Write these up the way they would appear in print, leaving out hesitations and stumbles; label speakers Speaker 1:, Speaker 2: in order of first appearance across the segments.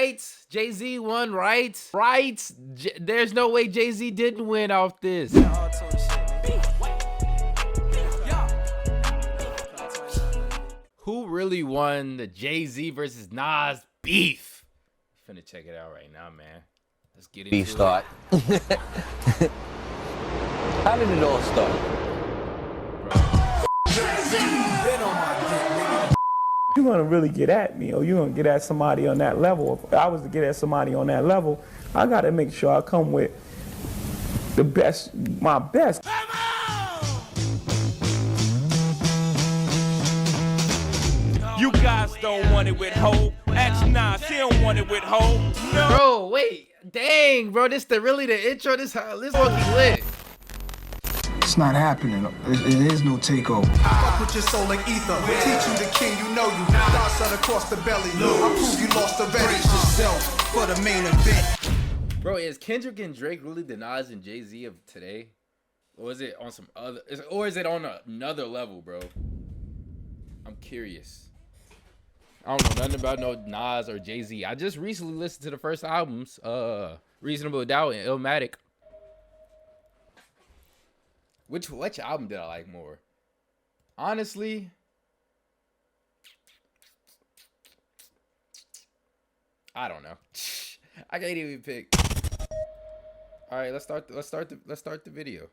Speaker 1: right? Jay-Z won, right? Right? There's no way Jay-Z didn't win off this. Who really won the Jay-Z versus Nas beef? Finna check it out right now, man. Let's get into it.
Speaker 2: Start. How did it all start?
Speaker 3: You're gonna really get at me, or you're gonna get at somebody on that level. If I was to get at somebody on that level, I gotta make sure I come with the best, my best.
Speaker 4: You guys don't want it with Ho. Ask Nas, he don't want it with Ho. No.
Speaker 1: Bro, wait, dang, bro, this really the intro. This fucking lit.
Speaker 5: It's not happening. It is no takeover.
Speaker 6: Fuck with your soul like ether. Teach you the king, you know you. Dots out across the belly. I prove you lost already. Brace yourself for the main event.
Speaker 1: Bro, is Kendrick and Drake really the Nas and Jay-Z of today? Or is it on some other, or is it on another level, bro? I'm curious. I don't know nothing about no Nas or Jay-Z. I just recently listened to the first albums, Reasonable Doubt and Illmatic. Which album did I like more? Honestly, I don't know. I can't even pick. All right, let's start the video.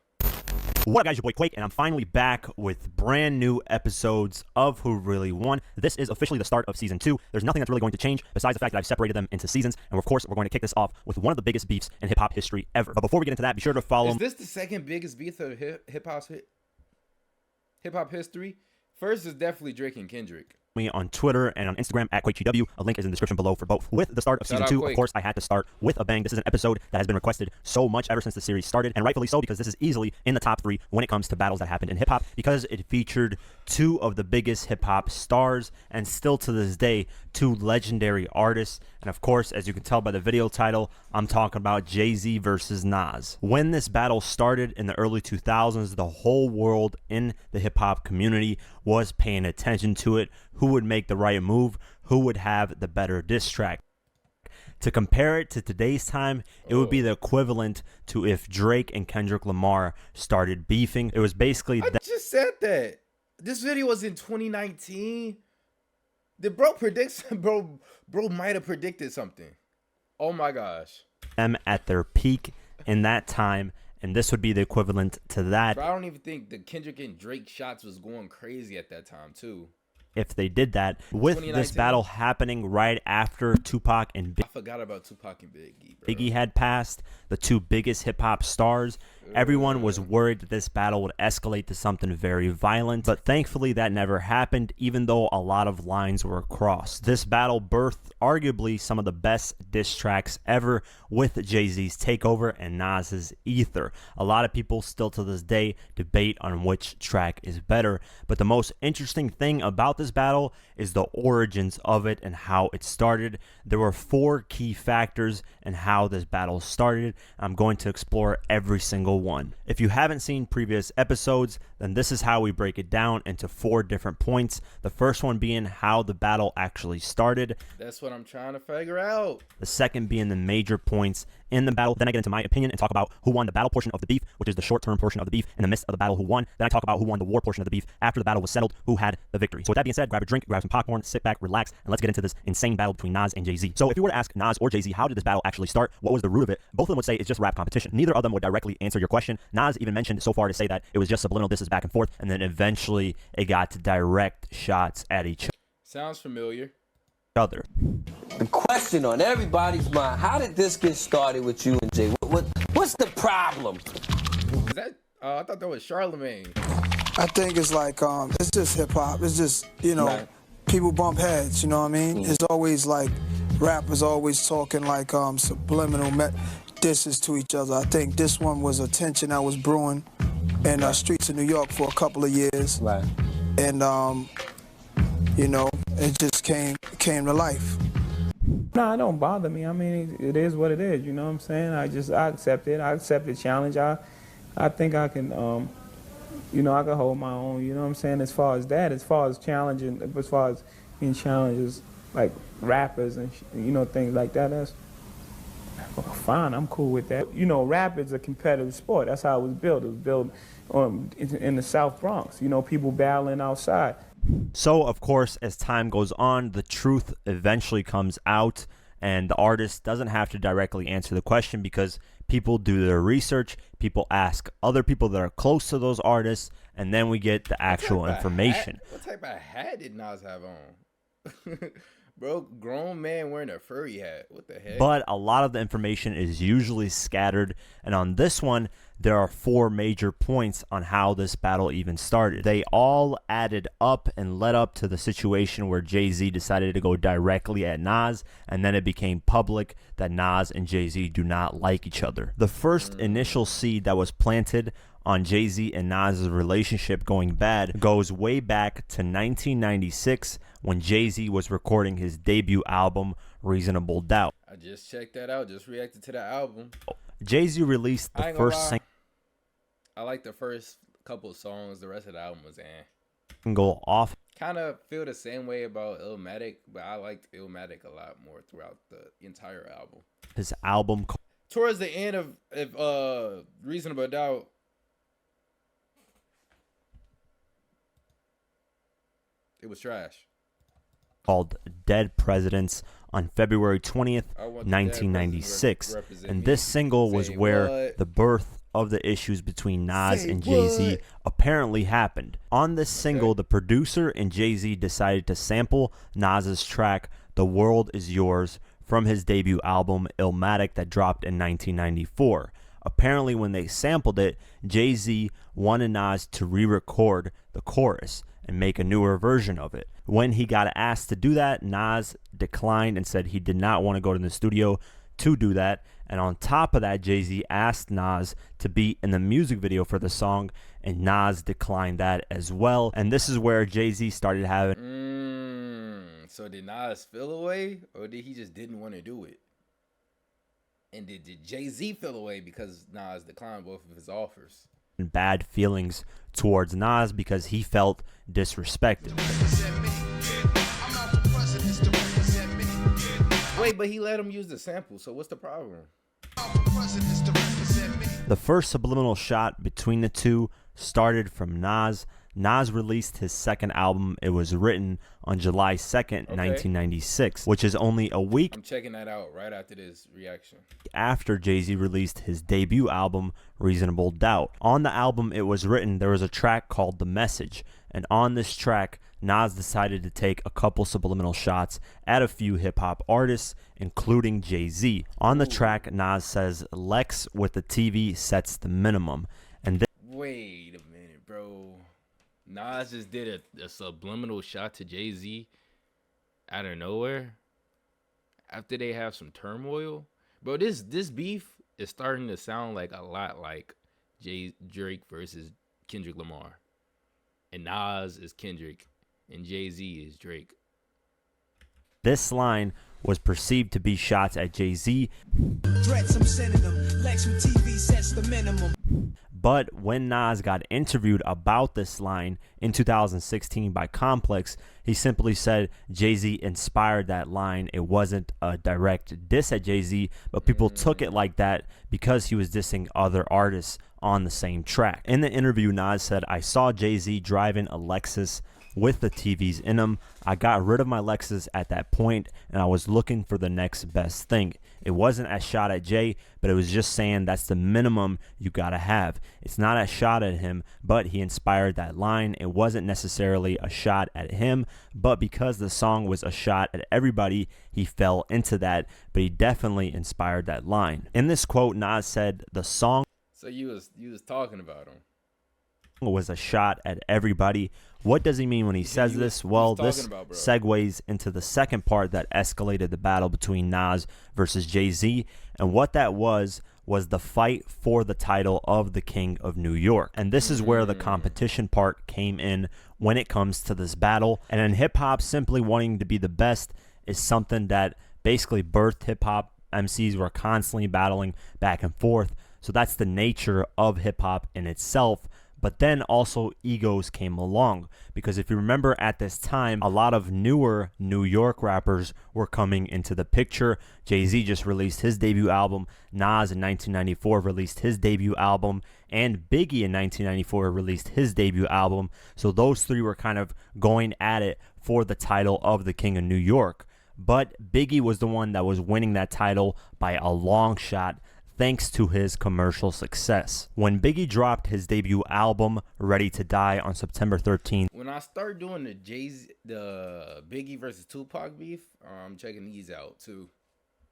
Speaker 7: What up, guys? Your boy Quake, and I'm finally back with brand new episodes of Who Really Won. This is officially the start of season 2. There's nothing that's really going to change besides the fact that I've separated them into seasons, and of course, we're going to kick this off with one of the biggest beefs in hip hop history ever. But before we get into that, be sure to follow.
Speaker 1: Is this the second biggest beef of hip hop history? First is definitely Drake and Kendrick.
Speaker 7: Me on Twitter and on Instagram at QuakeGW. A link is in the description below for both. With the start of season 2, of course, I had to start with a bang. This is an episode that has been requested so much ever since the series started, and rightfully so, because this is easily in the top 3 when it comes to battles that happened in hip-hop, because it featured 2 of the biggest hip-hop stars, and still to this day, 2 legendary artists. And of course, as you can tell by the video title, I'm talking about Jay-Z versus Nas. When this battle started in the early 2000s, the whole world in the hip-hop community was paying attention to it. Who would make the right move? Who would have the better diss track? To compare it to today's time, it would be the equivalent to if Drake and Kendrick Lamar started beefing. It was basically
Speaker 1: I just said that. This video was in 2019. Did bro predict something? Bro might have predicted something. Oh my gosh.
Speaker 7: Them at their peak in that time, and this would be the equivalent to that.
Speaker 1: Bro, I don't even think the Kendrick and Drake shots was going crazy at that time too.
Speaker 7: If they did that, with this battle happening right after Tupac and Biggie.
Speaker 1: I forgot about Tupac and Biggie, bro.
Speaker 7: Biggie had passed, the 2 biggest hip-hop stars. Everyone was worried that this battle would escalate to something very violent, but thankfully that never happened, even though a lot of lines were crossed. This battle birthed arguably some of the best diss tracks ever, with Jay-Z's Takeover and Nas's Ether. A lot of people still to this day debate on which track is better, but the most interesting thing about this battle is the origins of it and how it started. There were 4 key factors in how this battle started. I'm going to explore every single one. If you haven't seen previous episodes, then this is how we break it down into 4 different points. The first one being how the battle actually started.
Speaker 1: That's what I'm trying to figure out.
Speaker 7: The second being the major points in the battle. Then I get into my opinion and talk about who won the battle portion of the beef, which is the short-term portion of the beef. In the midst of the battle, who won. Then I talk about who won the war portion of the beef after the battle was settled, who had the victory. So with that being said, grab a drink, grab some popcorn, sit back, relax, and let's get into this insane battle between Nas and Jay-Z. So if you were to ask Nas or Jay-Z, how did this battle actually start? What was the root of it? Both of them would say it's just rap competition. Neither of them would directly answer your question. Nas even mentioned so far to say that it was just subliminal disses back and forth, and then eventually it got to direct shots at each
Speaker 1: Sounds familiar.
Speaker 7: other.
Speaker 2: The question on everybody's mind, how did this get started with you and Jay? What's the problem?
Speaker 1: Is that? I thought that was Charlemagne.
Speaker 5: I think it's like it's just hip hop. It's just, you know, right. People bump heads. You know what I mean? It's always like rappers always talking like subliminal disses to each other. I think this one was a tension that was brewing in streets of New York for a couple of years. Right. And you know, it just came to life.
Speaker 3: No, it don't bother me. I mean, it is what it is. You know what I'm saying? I accept it. I accept the challenge. I think I can, you know, I can hold my own. You know what I'm saying? As far as that, as far as challenging, as far as being challenged, like rappers and things like that. That's fine. I'm cool with that. Rap is a competitive sport. That's how it was built. It was built in the South Bronx. People battling outside.
Speaker 7: So, of course, as time goes on, the truth eventually comes out, and the artist doesn't have to directly answer the question because people do their research, people ask other people that are close to those artists, and then we get the actual information.
Speaker 1: What type of hat did Nas have on? Bro, grown man wearing a furry hat. What the heck?
Speaker 7: But a lot of the information is usually scattered, and on this one, there are 4 major points on how this battle even started. They all added up and led up to the situation where Jay-Z decided to go directly at Nas, and then it became public that Nas and Jay-Z do not like each other. The first initial seed that was planted on Jay-Z and Nas' relationship going bad goes way back to 1996 when Jay-Z was recording his debut album, Reasonable Doubt.
Speaker 1: I just checked that out, just reacted to the album.
Speaker 7: Jay-Z released the first
Speaker 1: I like the first couple of songs. The rest of the album was
Speaker 7: single off.
Speaker 1: Kind of feel the same way about Illmatic, but I liked Illmatic a lot more throughout the entire album.
Speaker 7: His album
Speaker 1: towards the end of Reasonable Doubt, it was trash.
Speaker 7: Called Dead Presidents on February 20th, 1996. And this single was where the birth of the issues between Nas and Jay-Z apparently happened. On this single, the producer and Jay-Z decided to sample Nas's track The World Is Yours from his debut album Illmatic that dropped in 1994. Apparently, when they sampled it, Jay-Z wanted Nas to re-record the chorus and make a newer version of it. When he got asked to do that, Nas declined and said he did not want to go to the studio to do that. And on top of that, Jay-Z asked Nas to be in the music video for the song, and Nas declined that as well. And this is where Jay-Z started having...
Speaker 1: So did Nas feel away, or did he just didn't want to do it? And did Jay-Z feel away because Nas declined both of his offers?
Speaker 7: Bad feelings towards Nas because he felt disrespected.
Speaker 1: Wait, but he let him use the sample, so what's the problem?
Speaker 7: The first subliminal shot between the two started from Nas. Nas released his second album. It was written on July 2nd, 1996, which is only a week.
Speaker 1: I'm checking that out right after this reaction.
Speaker 7: After Jay-Z released his debut album, Reasonable Doubt. On the album it was written, there was a track called The Message. And on this track, Nas decided to take a couple subliminal shots at a few hip-hop artists, including Jay-Z. On the track, Nas says, Lex with the TV sets the minimum. And
Speaker 1: wait a minute, bro. Nas just did a subliminal shot to Jay-Z out of nowhere after they have some turmoil. Bro, this beef is starting to sound like a lot like Drake versus Kendrick Lamar. And Nas is Kendrick and Jay-Z is Drake.
Speaker 7: This line was perceived to be shots at Jay-Z.
Speaker 8: Threats, I'm sending them. Lex with TV sets the minimum.
Speaker 7: But when Nas got interviewed about this line in 2016 by Complex, he simply said Jay-Z inspired that line. It wasn't a direct diss at Jay-Z, but people took it like that because he was dissing other artists on the same track. In the interview, Nas said, I saw Jay-Z driving a Lexus with the TVs in them. I got rid of my Lexus at that point, and I was looking for the next best thing. It wasn't a shot at Jay, but it was just saying that's the minimum you gotta have. It's not a shot at him, but he inspired that line. It wasn't necessarily a shot at him, but because the song was a shot at everybody, he fell into that, but he definitely inspired that line. In this quote, Nas said the song
Speaker 1: So you was talking about him.
Speaker 7: Was a shot at everybody. What does he mean when he says this? Well, this segues into the second part that escalated the battle between Nas versus Jay-Z, and what that was the fight for the title of the King of New York. And this is where the competition part came in when it comes to this battle. And in hip-hop, simply wanting to be the best is something that basically birthed hip-hop. MCs were constantly battling back and forth. So that's the nature of hip-hop in itself. But then also egos came along, because if you remember at this time, a lot of newer New York rappers were coming into the picture. Jay-Z just released his debut album, Nas in 1994 released his debut album, and Biggie in 1994 released his debut album. So those three were kind of going at it for the title of the King of New York. But Biggie was the one that was winning that title by a long shot, thanks to his commercial success. When Biggie dropped his debut album, Ready to Die, on September 13th.
Speaker 1: When I start doing the Biggie versus Tupac beef, I'm checking these out too.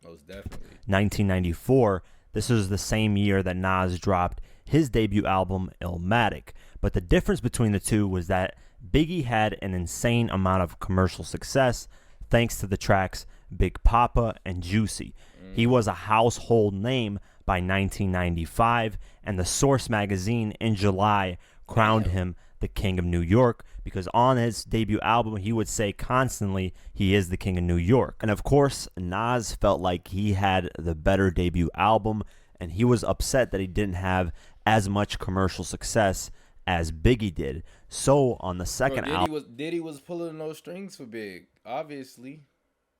Speaker 1: Most definitely.
Speaker 7: 1994, this was the same year that Nas dropped his debut album, Illmatic. But the difference between the two was that Biggie had an insane amount of commercial success thanks to the tracks Big Papa and Juicy. He was a household name by 1995, and the Source magazine in July crowned him the King of New York, because on his debut album he would say constantly he is the King of New York. And of course, Nas felt like he had the better debut album, and he was upset that he didn't have as much commercial success as Biggie did. So on the second album,
Speaker 1: Diddy was pulling those strings for Big. Obviously,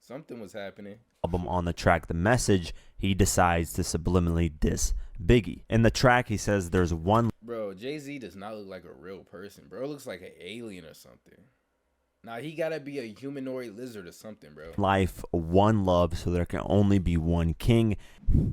Speaker 1: something was happening.
Speaker 7: On the track The Message, he decides to subliminally diss Biggie. In the track, he says there's one...
Speaker 1: Bro, Jay-Z does not look like a real person, bro. It looks like an alien or something. Nah, he gotta be a humanoid lizard or something, bro.
Speaker 7: Life, one love, so there can only be one king.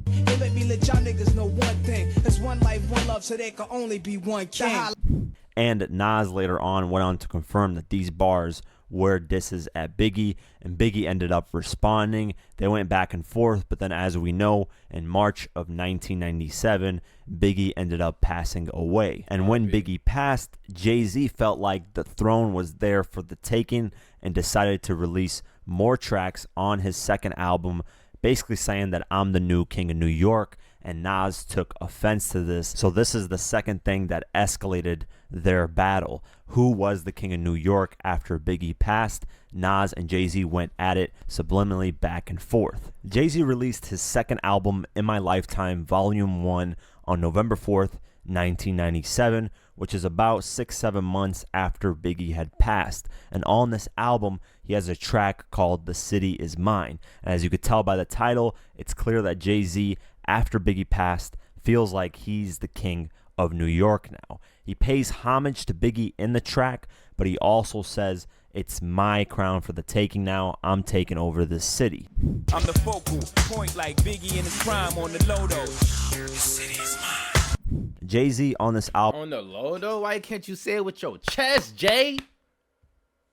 Speaker 8: Hey, let me let y'all niggas know one thing. There's one life, one love, so there can only be one king.
Speaker 7: And Nas later on went on to confirm that these bars were disses at Biggie, and Biggie ended up responding. They went back and forth, but then, as we know, in March of 1997, Biggie ended up passing away. And when Biggie passed, Jay-Z felt like the throne was there for the taking and decided to release more tracks on his second album, basically saying that I'm the new King of New York, and Nas took offense to this. So this is the second thing that escalated their battle. Who was the King of New York after Biggie passed? Nas and Jay-Z went at it subliminally back and forth. Jay-Z released his second album, In My Lifetime, Volume 1, on November 4th, 1997, which is about 6-7 months after Biggie had passed. And on this album, he has a track called The City Is Mine. And as you could tell by the title, it's clear that Jay-Z, after Biggie passed, feels like he's the king of New York now. He pays homage to Biggie in the track, but he also says, it's my crown for the taking now. I'm taking over this city.
Speaker 4: I'm the focal point like Biggie in his prime on the Lodo. The city is mine.
Speaker 7: Jay-Z on this album.
Speaker 1: On the Lodo? Why can't you say it with your chest, Jay?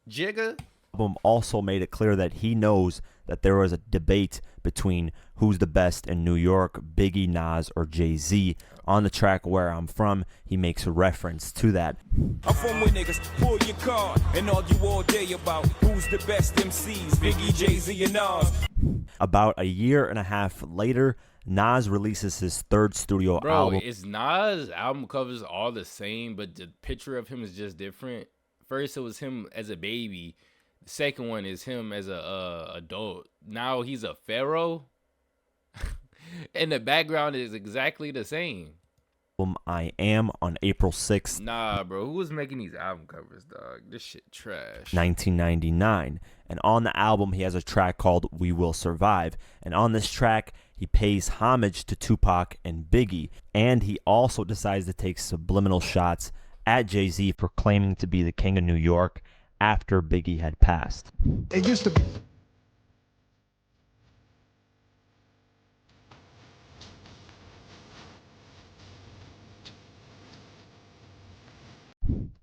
Speaker 1: Jigga?
Speaker 7: Also made it clear that he knows that there was a debate between who's the best in New York, Biggie, Nas, or Jay-Z. On the track Where I'm From, he makes a reference to that.
Speaker 4: I'm from where niggas pull your card and argue all day about who's the best MCs, Biggie, Jay-Z, and Nas.
Speaker 7: About a year and a half later, Nas releases his third studio album.
Speaker 1: Bro, is Nas' album covers all the same, but the picture of him is just different? First, it was him as a baby. The second one is him as a adult. Now he's a pharaoh. And the background is exactly the same.
Speaker 7: I Am on April 6th.
Speaker 1: Nah, bro. Who was making these album covers, dog? This shit trash.
Speaker 7: 1999. And on the album, he has a track called We Will Survive. And on this track, he pays homage to Tupac and Biggie. And he also decides to take subliminal shots at Jay-Z for claiming to be the King of New York after Biggie had passed.
Speaker 5: It used to be.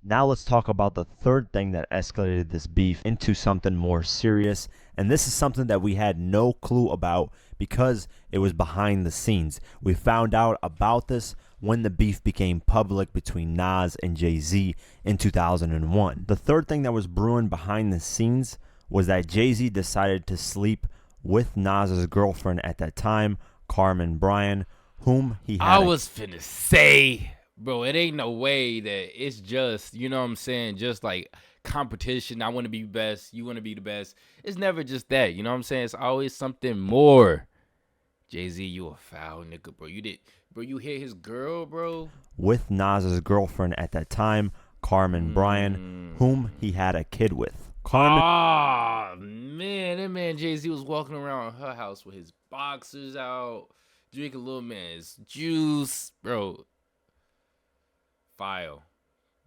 Speaker 7: Now let's talk about the third thing that escalated this beef into something more serious. And this is something that we had no clue about because it was behind the scenes. We found out about this when the beef became public between Nas and Jay-Z in 2001. The third thing that was brewing behind the scenes was that Jay-Z decided to sleep with Nas's girlfriend at that time, Carmen Bryan, whom he had.
Speaker 1: I was finna say, bro, it ain't no way that it's just, you know what I'm saying, just like competition. I want to be best. You want to be the best. It's never just that. You know what I'm saying? It's always something more. Jay-Z, you a foul nigga, bro. You hit his girl, bro.
Speaker 7: With Nas's girlfriend at that time, Carmen Bryan, whom he had a kid with.
Speaker 1: Man, that man Jay-Z was walking around her house with his boxers out, drinking little man's juice, bro. Vile.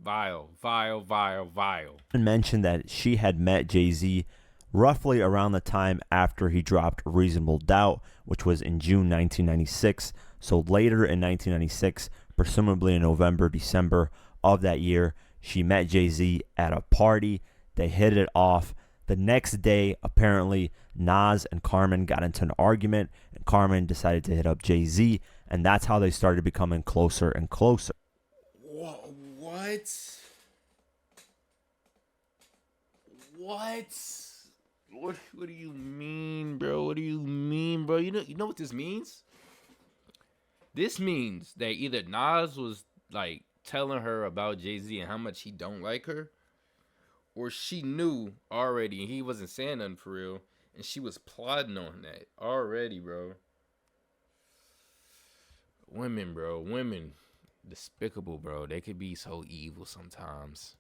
Speaker 7: And mentioned that she had met Jay-Z roughly around the time after he dropped Reasonable Doubt, which was in June 1996. So later in 1996, presumably in November, December of that year, she met Jay-Z at a party. They hit it off. The next day, apparently, Nas and Carmen got into an argument, and Carmen decided to hit up Jay-Z, and that's how they started becoming closer and closer.
Speaker 1: What? What do you mean, bro? What do you mean, bro? You know what this means? This means that either Nas was like telling her about Jay-Z and how much he don't like her, or she knew already and he wasn't saying nothing for real, and she was plotting on that already, bro. Women, bro. Women. Despicable, bro. They could be so evil sometimes.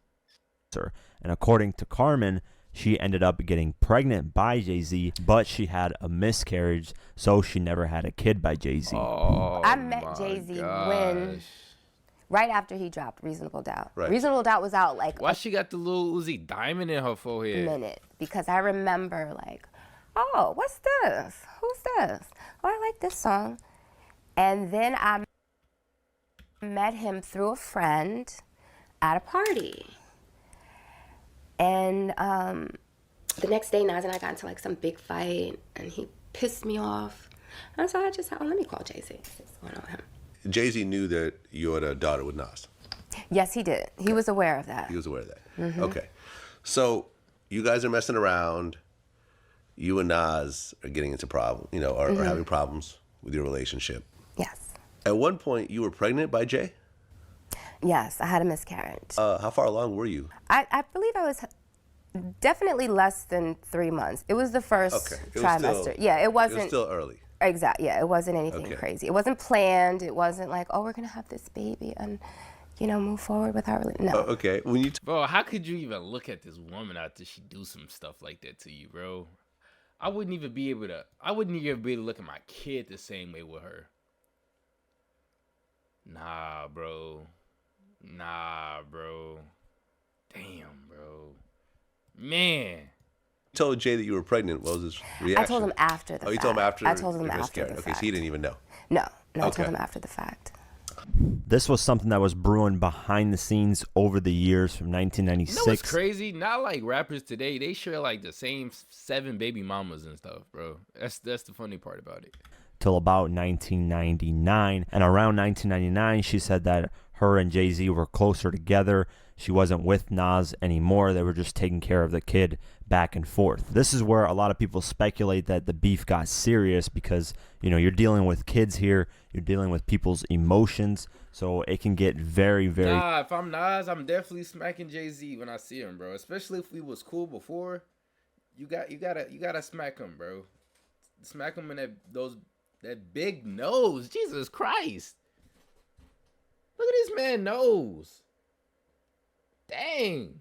Speaker 7: And according to Carmen, she ended up getting pregnant by Jay-Z, but she had a miscarriage, so she never had a kid by Jay-Z.
Speaker 1: Oh,
Speaker 9: I met Jay-Z right after he dropped Reasonable Doubt.
Speaker 10: Right.
Speaker 9: Reasonable Doubt was out like
Speaker 1: why she got the little Uzi diamond in her forehead?
Speaker 9: minute, because I remember like, oh, what's this? Who's this? Oh, I like this song. And then I met him through a friend at a party. And the next day, Nas and I got into like some big fight, and he pissed me off. And so I just said, oh, let me call Jay-Z. What's going on with him?
Speaker 10: Jay-Z knew that you had a daughter with Nas.
Speaker 9: Yes, he did. He was aware of that.
Speaker 10: He was aware of that.
Speaker 9: Mm-hmm.
Speaker 10: Okay. So you guys are messing around. You and Nas are getting into problems, are having problems with your relationship.
Speaker 9: Yes.
Speaker 10: At one point, you were pregnant by Jay?
Speaker 9: Yes, I had a miscarriage.
Speaker 10: How far along were you?
Speaker 9: I believe I was definitely less than 3 months. It was the first trimester. It wasn't.
Speaker 10: It was still early.
Speaker 9: Exactly. Yeah, it wasn't anything crazy. It wasn't planned. It wasn't like, oh, we're gonna have this baby and, move forward with our relationship. No.
Speaker 10: Okay.
Speaker 1: Bro, how could you even look at this woman after she do some stuff like that to you, bro? I wouldn't even be able to look at my kid the same way with her. Nah, bro. Damn, bro. Man.
Speaker 10: You told Jay that you were pregnant. What was his reaction?
Speaker 9: I told him after the fact.
Speaker 10: Oh, you told him after?
Speaker 9: I told him after the fact.
Speaker 10: Okay, so he didn't even know.
Speaker 9: No, I told him after the fact.
Speaker 7: This was something that was brewing behind the scenes over the years from 1996.
Speaker 1: You know what's crazy? Not like rappers today. They share like the same 7 baby mamas and stuff, bro. That's the funny part about it.
Speaker 7: Till about 1999. And around 1999, she said that her and Jay-Z were closer together. She wasn't with Nas anymore. They were just taking care of the kid back and forth. This is where a lot of people speculate that the beef got serious because, you're dealing with kids here. You're dealing with people's emotions. So it can get very, very...
Speaker 1: Nah, if I'm Nas, I'm definitely smacking Jay-Z when I see him, bro. Especially if we was cool before. You gotta smack him, bro. Smack him in that big nose. Jesus Christ. Look at this man's nose. Dang.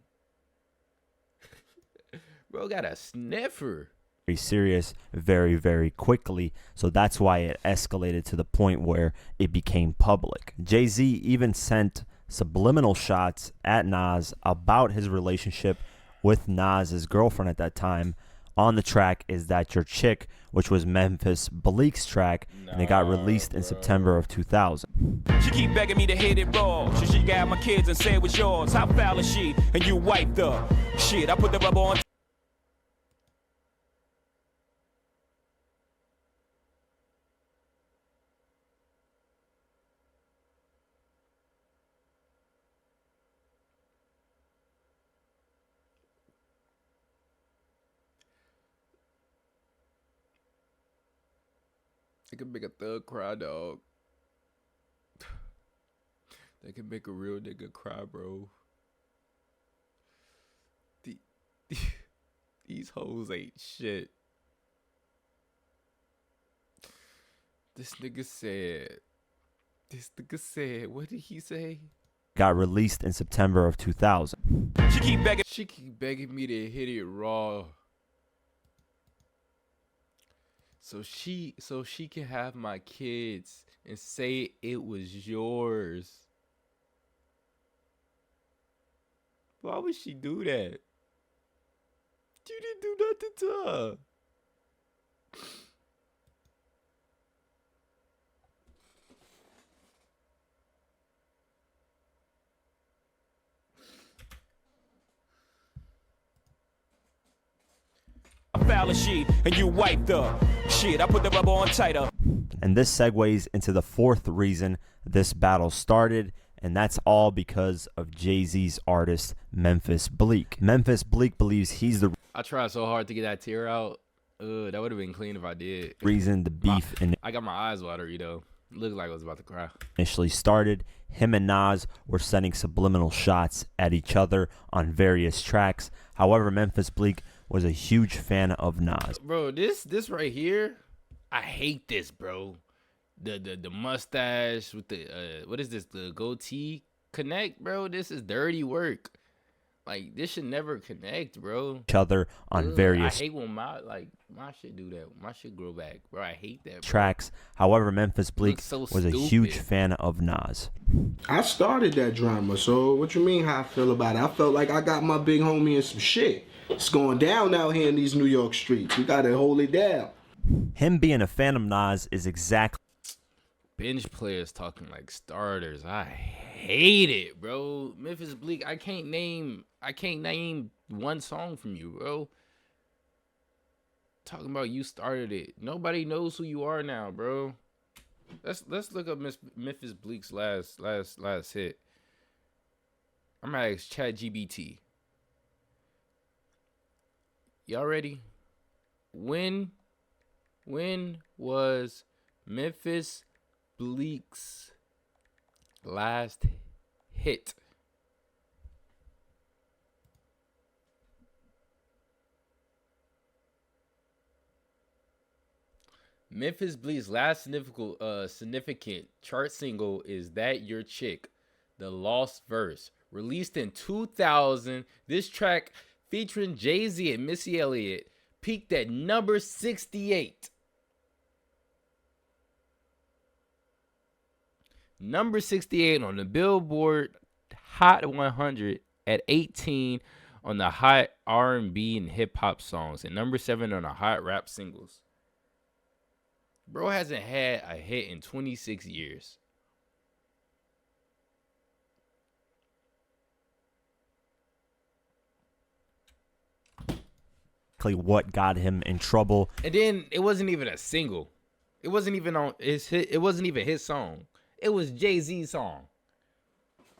Speaker 1: Bro got a sniffer.
Speaker 7: Very serious very, very quickly. So that's why it escalated to the point where it became public. Jay-Z even sent subliminal shots at Nas about his relationship with Nas's girlfriend at that time. On the track Is That Your Chick, which was Memphis Bleek's track, and it got released in September of 2000.
Speaker 4: She keep begging me to hit it raw. She got my kids and say it was yours. How foul is she? And you wiped up. Shit, I put the rubber on.
Speaker 1: They can make a thug cry, dog. They can make a real nigga cry, bro. These hoes ain't shit. This nigga said, what did he say?
Speaker 7: Got released in September of 2000.
Speaker 1: She keep begging me to hit it raw. So she can have my kids and say it was yours. Why would she do that? You didn't do nothing to her.
Speaker 4: Foul as she, and you wiped up. Shit, I put the rubber on tighter.
Speaker 7: And this segues into the fourth reason this battle started, and that's all because of Jay-Z's artist, Memphis Bleek. Memphis Bleek believes he's the
Speaker 1: I tried so hard to get that tear out. That would have been clean if I did.
Speaker 7: reason the beef
Speaker 1: I got my eyes watery, though. Looked like I was about to cry.
Speaker 7: initially started. Him and Nas were sending subliminal shots at each other on various tracks. However, Memphis Bleek was a huge fan of Nas.
Speaker 1: Bro, this right here, I hate this, bro. The mustache with the what is this? The goatee connect, bro. This is dirty work. Like, this should never connect, bro.
Speaker 7: Each other on various
Speaker 1: I hate when my shit do that. My shit grow back, bro. I hate that, bro.
Speaker 7: tracks. However, Memphis Bleek
Speaker 1: so
Speaker 7: was a huge fan of Nas.
Speaker 11: I started that drama, so what you mean how I feel about it? I felt like I got my big homie in some shit. It's going down out here in these New York streets. We gotta hold it down.
Speaker 7: Him being a fan of Nas is exactly
Speaker 1: Bench players talking like starters. I hate it, bro. Memphis Bleek, I can't name one song from you, bro. Talking about you started it. Nobody knows who you are now, bro. Let's look up Memphis Bleek's last hit. I'm gonna ask ChatGPT. Y'all ready? When was Memphis Bleek's last hit? Memphis Bleek's last significant chart single is That Your Chick, The Lost Verse. Released in 2000, this track featuring Jay-Z and Missy Elliott peaked at number 68. Number 68 on the Billboard Hot 100, at 18 on the Hot R&B and Hip Hop songs, and number 7 on the Hot Rap Singles. Bro hasn't had a hit in 26 years.
Speaker 7: what got him in trouble.
Speaker 1: And then it wasn't even a single. It wasn't even on his hit. It wasn't even his song. It was Jay-Z's song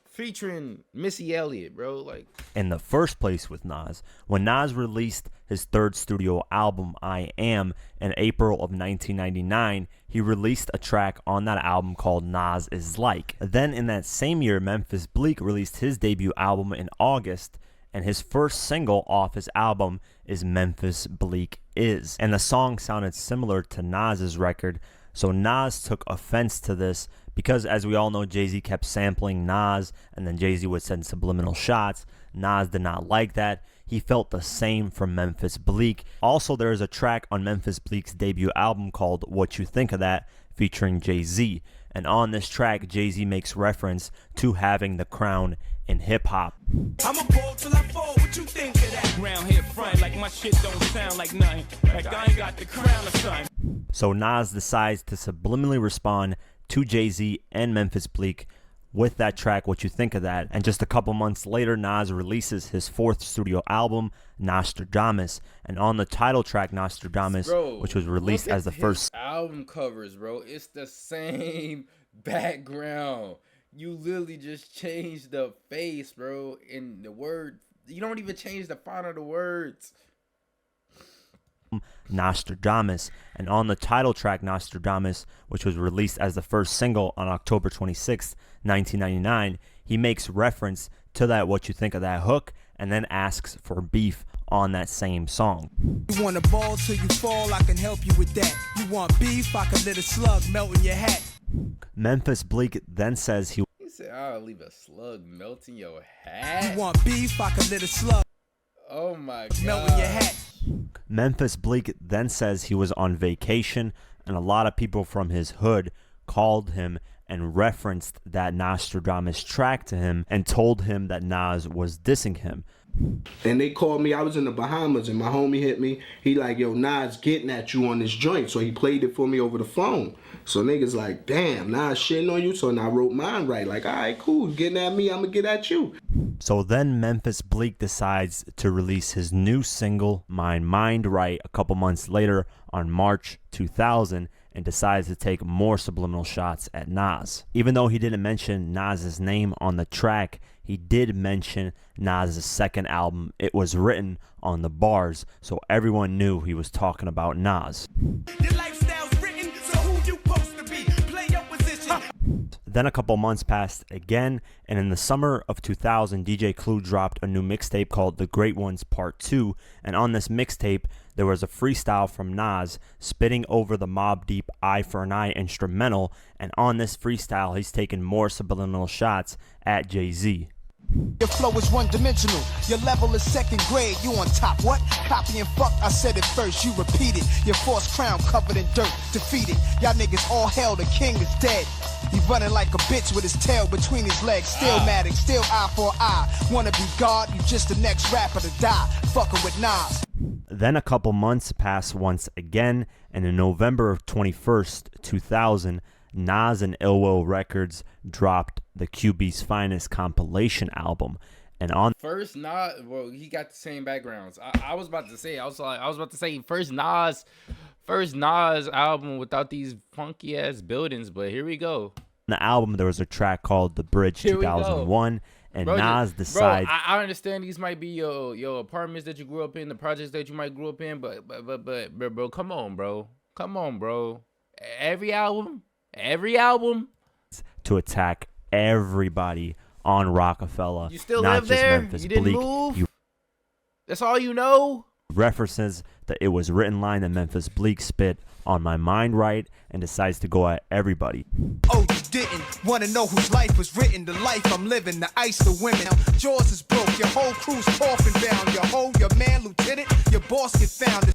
Speaker 1: featuring Missy Elliott, bro. Like,
Speaker 7: in the first place with Nas, when Nas released his third studio album, I Am, in April of 1999, he released a track on that album called Nas Is Like. Then in that same year, Memphis Bleek released his debut album in August, and his first single off his album is Memphis Bleek Is. And the song sounded similar to Nas's record, so Nas took offense to this because, as we all know, Jay-Z kept sampling Nas, and then Jay-Z would send subliminal shots. Nas did not like that. He felt the same from Memphis Bleek. Also, there is a track on Memphis Bleek's debut album called What You Think of That, featuring Jay-Z. And on this track, Jay-Z makes reference to having the crown in hip-hop.
Speaker 4: I'm a ball till I fall, what you think of that? Round here front, like my shit don't sound like nothing. Like I ain't got the crown or something.
Speaker 7: So Nas decides to subliminally respond to Jay-Z and Memphis Bleek with that track, What You Think of That. And just a couple months later, Nas releases his fourth studio album, Nostradamus. And on the title track, Nostradamus,
Speaker 1: bro,
Speaker 7: which was released as the first
Speaker 1: album covers, bro, it's the same background. You literally just changed the face, bro, and the word. You don't even change the font of the words.
Speaker 7: Nostradamus. And on the title track, Nostradamus, which was released as the first single on October 26, 1999, he makes reference to that What You Think of That hook, and then asks for beef on that same song.
Speaker 8: You want a ball till you fall, I can help you with that. You want beef, I can let a slug melt in your hat.
Speaker 7: Memphis Bleek then says he
Speaker 1: said, I'll leave a slug melt in your hat.
Speaker 8: You want beef, I can let a slug
Speaker 1: oh my god
Speaker 8: melt in your hat.
Speaker 7: Memphis Bleek then says he was on vacation, and a lot of people from his hood called him and referenced that Nostradamus track to him and told him that Nas was dissing him.
Speaker 11: And they called me, I was in the Bahamas, and my homie hit me. He like, yo, Nas getting at you on this joint. So he played it for me over the phone. So niggas like, damn, Nas shitting on you. So then I wrote mine right. Like, all right, cool. Getting at me, I'm going to get at you.
Speaker 7: So then Memphis Bleek decides to release his new single, My Mind Right, a couple months later on March 2000, and decides to take more subliminal shots at Nas. Even though he didn't mention Nas's name on the track, he did mention Nas's second album. It was written on the bars, so everyone knew he was talking about Nas.
Speaker 8: Your lifestyle's written, so who you supposed to be? Play your position.
Speaker 7: Then a couple months passed again, and in the summer of 2000, DJ Clue dropped a new mixtape called The Great Ones Part 2, and on this mixtape, there was a freestyle from Nas spitting over the Mobb Deep Eye for an Eye instrumental, and on this freestyle, he's taking more subliminal shots at Jay-Z.
Speaker 8: Your flow is one-dimensional. Your level is second grade. You on top. What? Copy and fuck. I said it first. You repeat it. Your false crown covered in dirt. Defeated. Y'all niggas all hell. The king is dead. He running like a bitch with his tail between his legs. Stillmatic. Still eye for eye. Wanna be God? You just the next rapper to die. Fucking with Nas.
Speaker 7: Then a couple months pass once again, and in November of 21st, 2000, Nas and Ill Will Records dropped the QB's Finest compilation album, and on
Speaker 1: first Nas, well, he got the same backgrounds. I was about to say, first Nas album without these funky ass buildings, but here we go.
Speaker 7: the album there was a track called The Bridge 2001, and Nas decides.
Speaker 1: I understand these might be your apartments that you grew up in, the projects that you might grew up in, but bro, come on, bro. Every album.
Speaker 7: To attack everybody on Rocafella.
Speaker 1: You still
Speaker 7: not
Speaker 1: live
Speaker 7: just
Speaker 1: there?
Speaker 7: Memphis
Speaker 1: You didn't
Speaker 7: Bleek.
Speaker 1: move? That's all you know?
Speaker 7: References that it was written line that Memphis Bleek spit on My Mind Right and decides to go at everybody.
Speaker 8: Oh, you didn't want to know whose life was written, the life I'm living, the ice, the women. Jaws is broke, your whole crew's coffin bound, your man, lieutenant, your boss get found.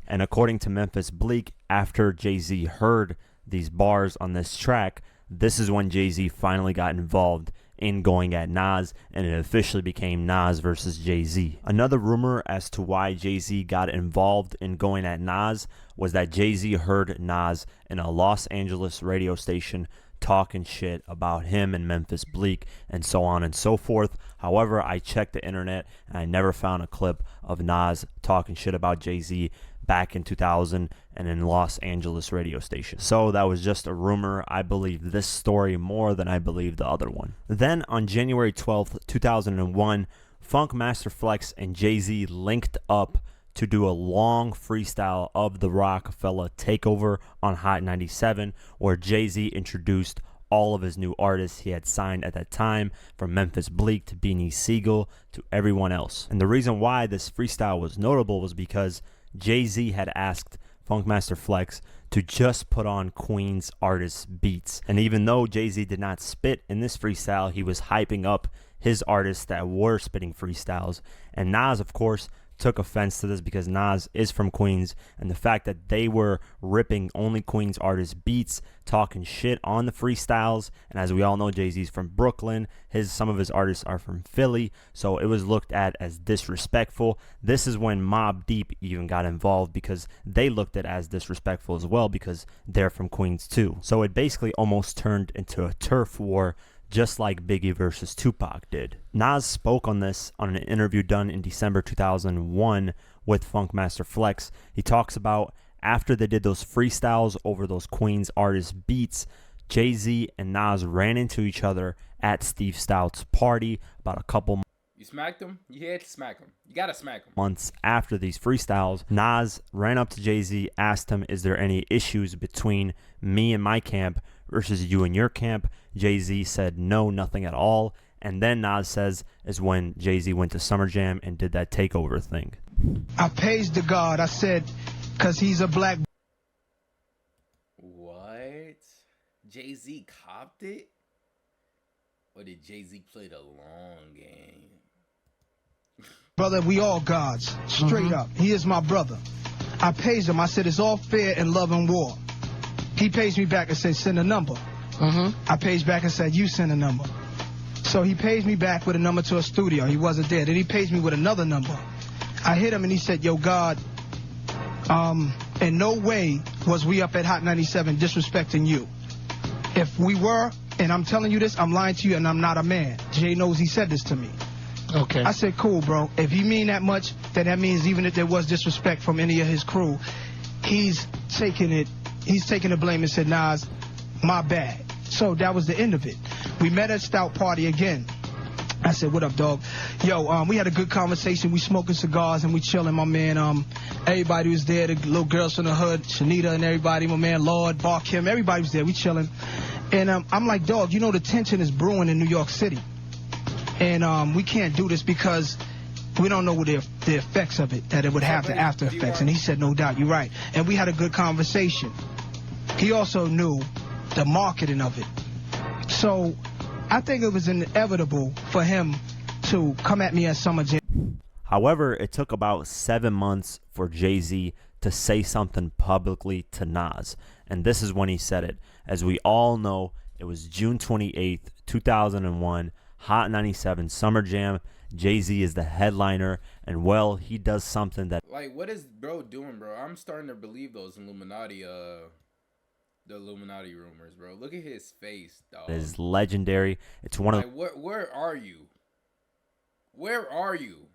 Speaker 7: And according to Memphis Bleek, after Jay-Z heard these bars on this track, this is when Jay-Z finally got involved in going at Nas, and it officially became Nas versus Jay-Z. Another rumor as to why Jay-Z got involved in going at Nas was that Jay-Z heard Nas in a Los Angeles radio station talking shit about him and Memphis Bleek and so on and so forth. However, I checked the internet and I never found a clip of Nas talking shit about Jay-Z back in 2000 and in Los Angeles radio station. So that was just a rumor. I believe this story more than I believe the other one. Then on January 12th, 2001, Funk Master Flex and Jay-Z linked up to do a long freestyle of the Rocafella Takeover on Hot 97, where Jay-Z introduced all of his new artists he had signed at that time, from Memphis Bleek to Beanie Siegel to everyone else. And the reason why this freestyle was notable was because Jay-Z had asked Funkmaster Flex to just put on Queen's artists' beats. And even though Jay-Z did not spit in this freestyle, he was hyping up his artists that were spitting freestyles. And Nas, of course, took offense to this because Nas is from Queens, and the fact that they were ripping only Queens artists' beats, talking shit on the freestyles. And as we all know, Jay-Z's from Brooklyn. Some of his artists are from Philly, so it was looked at as disrespectful. This is when Mobb Deep even got involved because they looked at it as disrespectful as well because they're from Queens too. So it basically almost turned into a turf war, just like Biggie versus Tupac did. Nas spoke on this on an interview done in December 2001 with Funkmaster Flex. He talks about after they did those freestyles over those Queens artist beats, Jay-Z and Nas ran into each other at Steve Stout's party about a couple
Speaker 1: You smacked him? You had to smack him. You gotta smack him.
Speaker 7: months after these freestyles. Nas ran up to Jay-Z, asked him, is there any issues between me and my camp versus you and your camp? Jay-Z said no, nothing at all. And then Nas says is when Jay-Z went to Summer Jam and did that takeover thing.
Speaker 8: I paged the God. I said, cause he's a black.
Speaker 1: What? Jay-Z copped it? Or did Jay-Z play the long game?
Speaker 8: Brother, we all gods. Straight up. He is my brother. I paged him. I said, it's all fair in love and war. He paged me back and said, send a number. I paged back and said, you send a number. So he paged me back with a number to a studio. He wasn't there. Then he paged me with another number. I hit him and he said, yo, God, in no way was we up at Hot 97 disrespecting you. If we were, and I'm telling you this, I'm lying to you and I'm not a man. Jay knows he said this to me.
Speaker 12: Okay.
Speaker 8: I said, cool, bro. If he mean that much, then that means even if there was disrespect from any of his crew, he's taking the blame and said, Nas, my bad. So that was the end of it. We met at Stout Party again. I said, what up, dog? Yo, we had a good conversation. We smoking cigars and we chilling, my man. Everybody was there, the little girls from the hood, Shanita and everybody, my man, Lord, Bar Kim, everybody was there. We chilling. And I'm like, dog, you know the tension is brewing in New York City. And we can't do this because we don't know what the effects of it, that it would have, the after effects. And he said, no doubt, you're right. And we had a good conversation. He also knew the marketing of it. So I think it was inevitable for him to come at me at Summer Jam.
Speaker 7: However, it took about 7 months for Jay-Z to say something publicly to Nas. And this is when he said it. As we all know, it was June 28th, 2001, Hot 97 Summer Jam. Jay-Z is the headliner, and well, he does something that...
Speaker 1: Like, what is bro doing, bro? I'm starting to believe those Illuminati, the Illuminati rumors, bro. Look at his face, dog.
Speaker 7: is legendary. It's one of...
Speaker 1: Like, where are you? Where are you?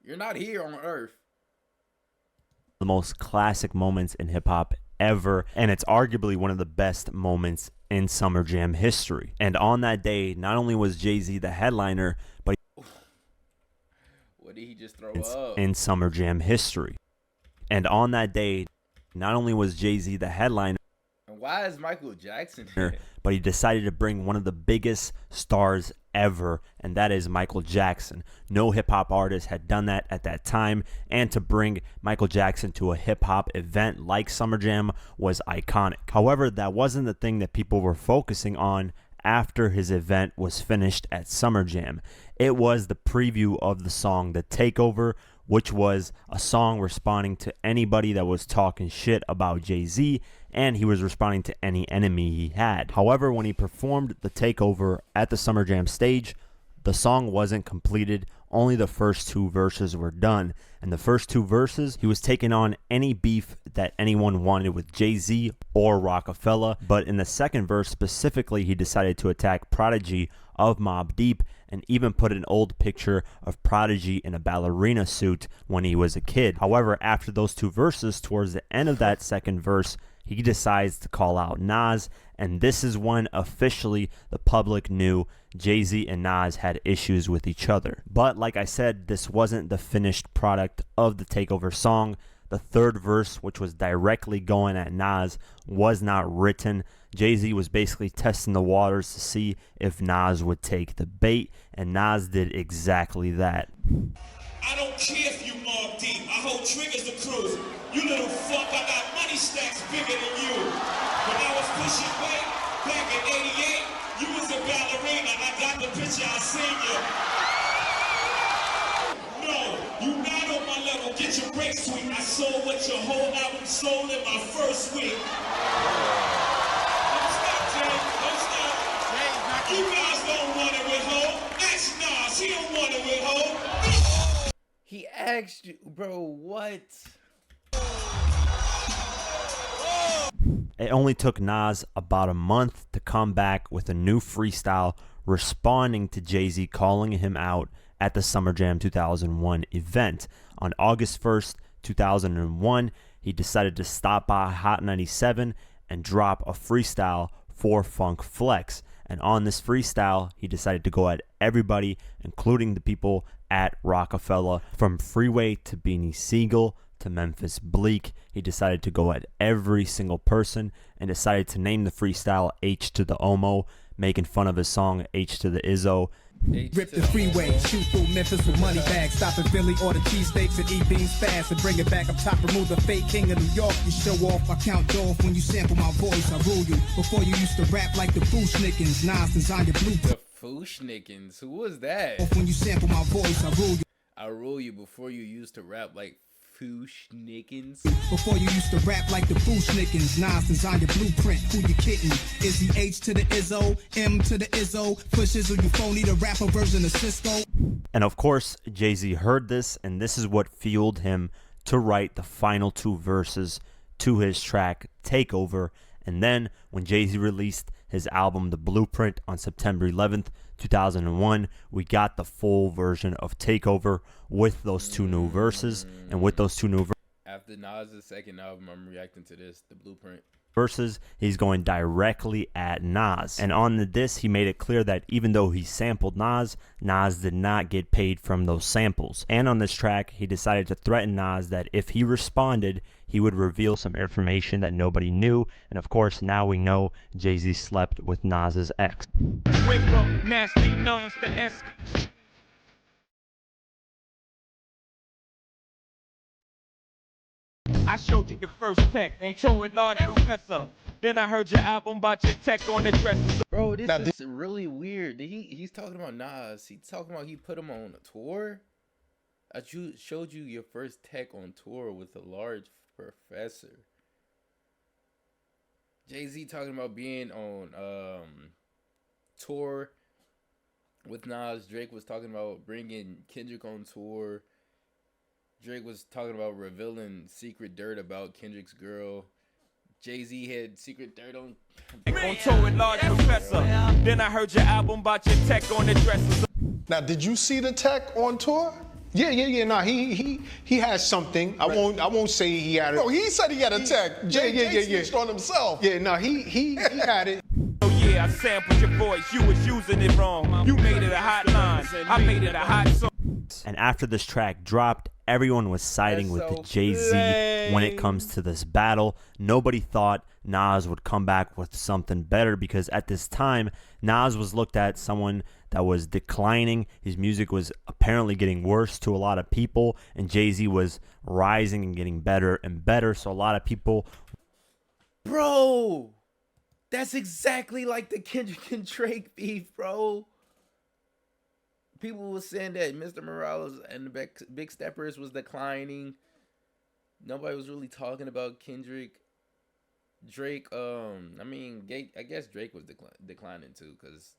Speaker 1: You're not here on Earth.
Speaker 7: The most classic moments in hip-hop ever, and it's arguably one of the best moments in Summer Jam history. And on that day, not only was Jay-Z the headliner, but
Speaker 1: what did he just throw up?
Speaker 7: In Summer Jam history. And on that day, not only was Jay-Z the headliner,
Speaker 1: and why is Michael Jackson here?
Speaker 7: But he decided to bring one of the biggest stars ever, and that is Michael Jackson. No hip-hop artist had done that at that time, and to bring Michael Jackson to a hip-hop event like Summer Jam was iconic. However, that wasn't the thing that people were focusing on after his event was finished at Summer Jam. It was the preview of the song The Takeover, which was a song responding to anybody that was talking shit about Jay-Z, and he was responding to any enemy he had. However, when he performed The Takeover at the Summer Jam stage, the song wasn't completed. Only the first 2 verses were done. And the first 2 verses, he was taking on any beef that anyone wanted with Jay-Z or Rocafella. But in the second verse specifically, he decided to attack Prodigy of Mobb Deep and even put an old picture of Prodigy in a ballerina suit when he was a kid. However, after those 2 verses, towards the end of that second verse, he decides to call out Nas, and this is when officially the public knew Jay-Z and Nas had issues with each other. But like I said, this wasn't the finished product of the Takeover song. The third verse, which was directly going at Nas, was not written. Jay-Z was basically testing the waters to see if Nas would take the bait, and Nas did exactly that.
Speaker 13: I don't care if you Mobb Deep. I hold triggers to cruise. You little fuck, I got money stacks bigger than you. When I was pushing weight back in 88, you was a ballerina. I got the picture, I seen you. No, you not on my level. Get your break sweet. I sold what your whole album sold in my first week. Don't stop, Jay. Don't stop. You guys don't want it with Ho. Ask Nas. He don't want it with Ho.
Speaker 1: He asked you, bro, what?
Speaker 7: It only took Nas about a month to come back with a new freestyle responding to Jay-Z calling him out at the Summer Jam 2001 event. On August 1st, 2001, he decided to stop by Hot 97 and drop a freestyle for Funk Flex. And on this freestyle, he decided to go at everybody, including the people at Rocafella. From Freeway to Beanie Siegel to Memphis Bleak, he decided to go at every single person and decided to name the freestyle H to the Omo, making fun of his song H to the Izzo.
Speaker 12: Rip the freeway, shoot through Memphis with money bags. Stop in Philly, order cheesesteaks and eat beans fast. And bring it back up top, remove the fake king of New York. You show off, I count off when you sample my voice. I rule you. Before you used to rap like the Fushnikins. Nas designed your blueprint.
Speaker 1: The Fushnikins? Who was that?
Speaker 12: When you sample my voice, I rule you.
Speaker 1: I rule you before you used to rap like Fushnikins.
Speaker 12: Before you used to rap like the Fushnikins. Nas designed your blueprint. Who you kidding? Is he H to the Izzo, M to the Izzo? Push Izzo, you phony, the rapper version of Cisco.
Speaker 7: And of course, Jay-Z heard this, and this is what fueled him to write the final 2 verses to his track Takeover. And then when Jay-Z released his album The Blueprint on September 11th, 2001, we got the full version of Takeover with those 2 new verses. And with those 2 new
Speaker 1: After Nas' second album, I'm reacting to this, The Blueprint.
Speaker 7: verses, he's going directly at Nas. And on the diss, he made it clear that even though he sampled Nas, Nas did not get paid from those samples. And on this track, he decided to threaten Nas that if he responded, he would reveal some information that nobody knew. And of course, now we know Jay-Z slept with Nas's ex.
Speaker 14: I showed you your first tech, ain't showing on professor. Then I heard your album about your tech on the dresser.
Speaker 1: Bro, this is really weird. He's talking about Nas. He's talking about he put him on a tour. I showed you your first tech on tour with a large professor. Jay-Z talking about being on tour with Nas. Drake was talking about bringing Kendrick on tour. Drake was talking about revealing secret dirt about Kendrick's girl. Jay-Z had secret dirt on
Speaker 14: tour with large professor. Then I heard your album about your tech on the dresser.
Speaker 15: Now, did you see the tech on tour? Yeah. No, he has something. I won't say he had it. No, he said he had a tech. Jay snitched on himself. Yeah, no, he had it.
Speaker 14: Oh yeah, I sampled your voice. You was using it wrong. You made it a hot line. I made it a hot song.
Speaker 7: And after this track dropped, everyone was siding with the Jay-Z when it comes to this battle. Nobody thought Nas would come back with something better because at this time, Nas was looked at someone that was declining. His music was apparently getting worse to a lot of people, and Jay-Z was rising and getting better and better. So a lot of people...
Speaker 1: Bro, that's exactly like the Kendrick and Drake beef, bro. People were saying that Mr. Morales and the Big Steppers was declining. Nobody was really talking about Kendrick. Drake, I guess Drake was declining too, because...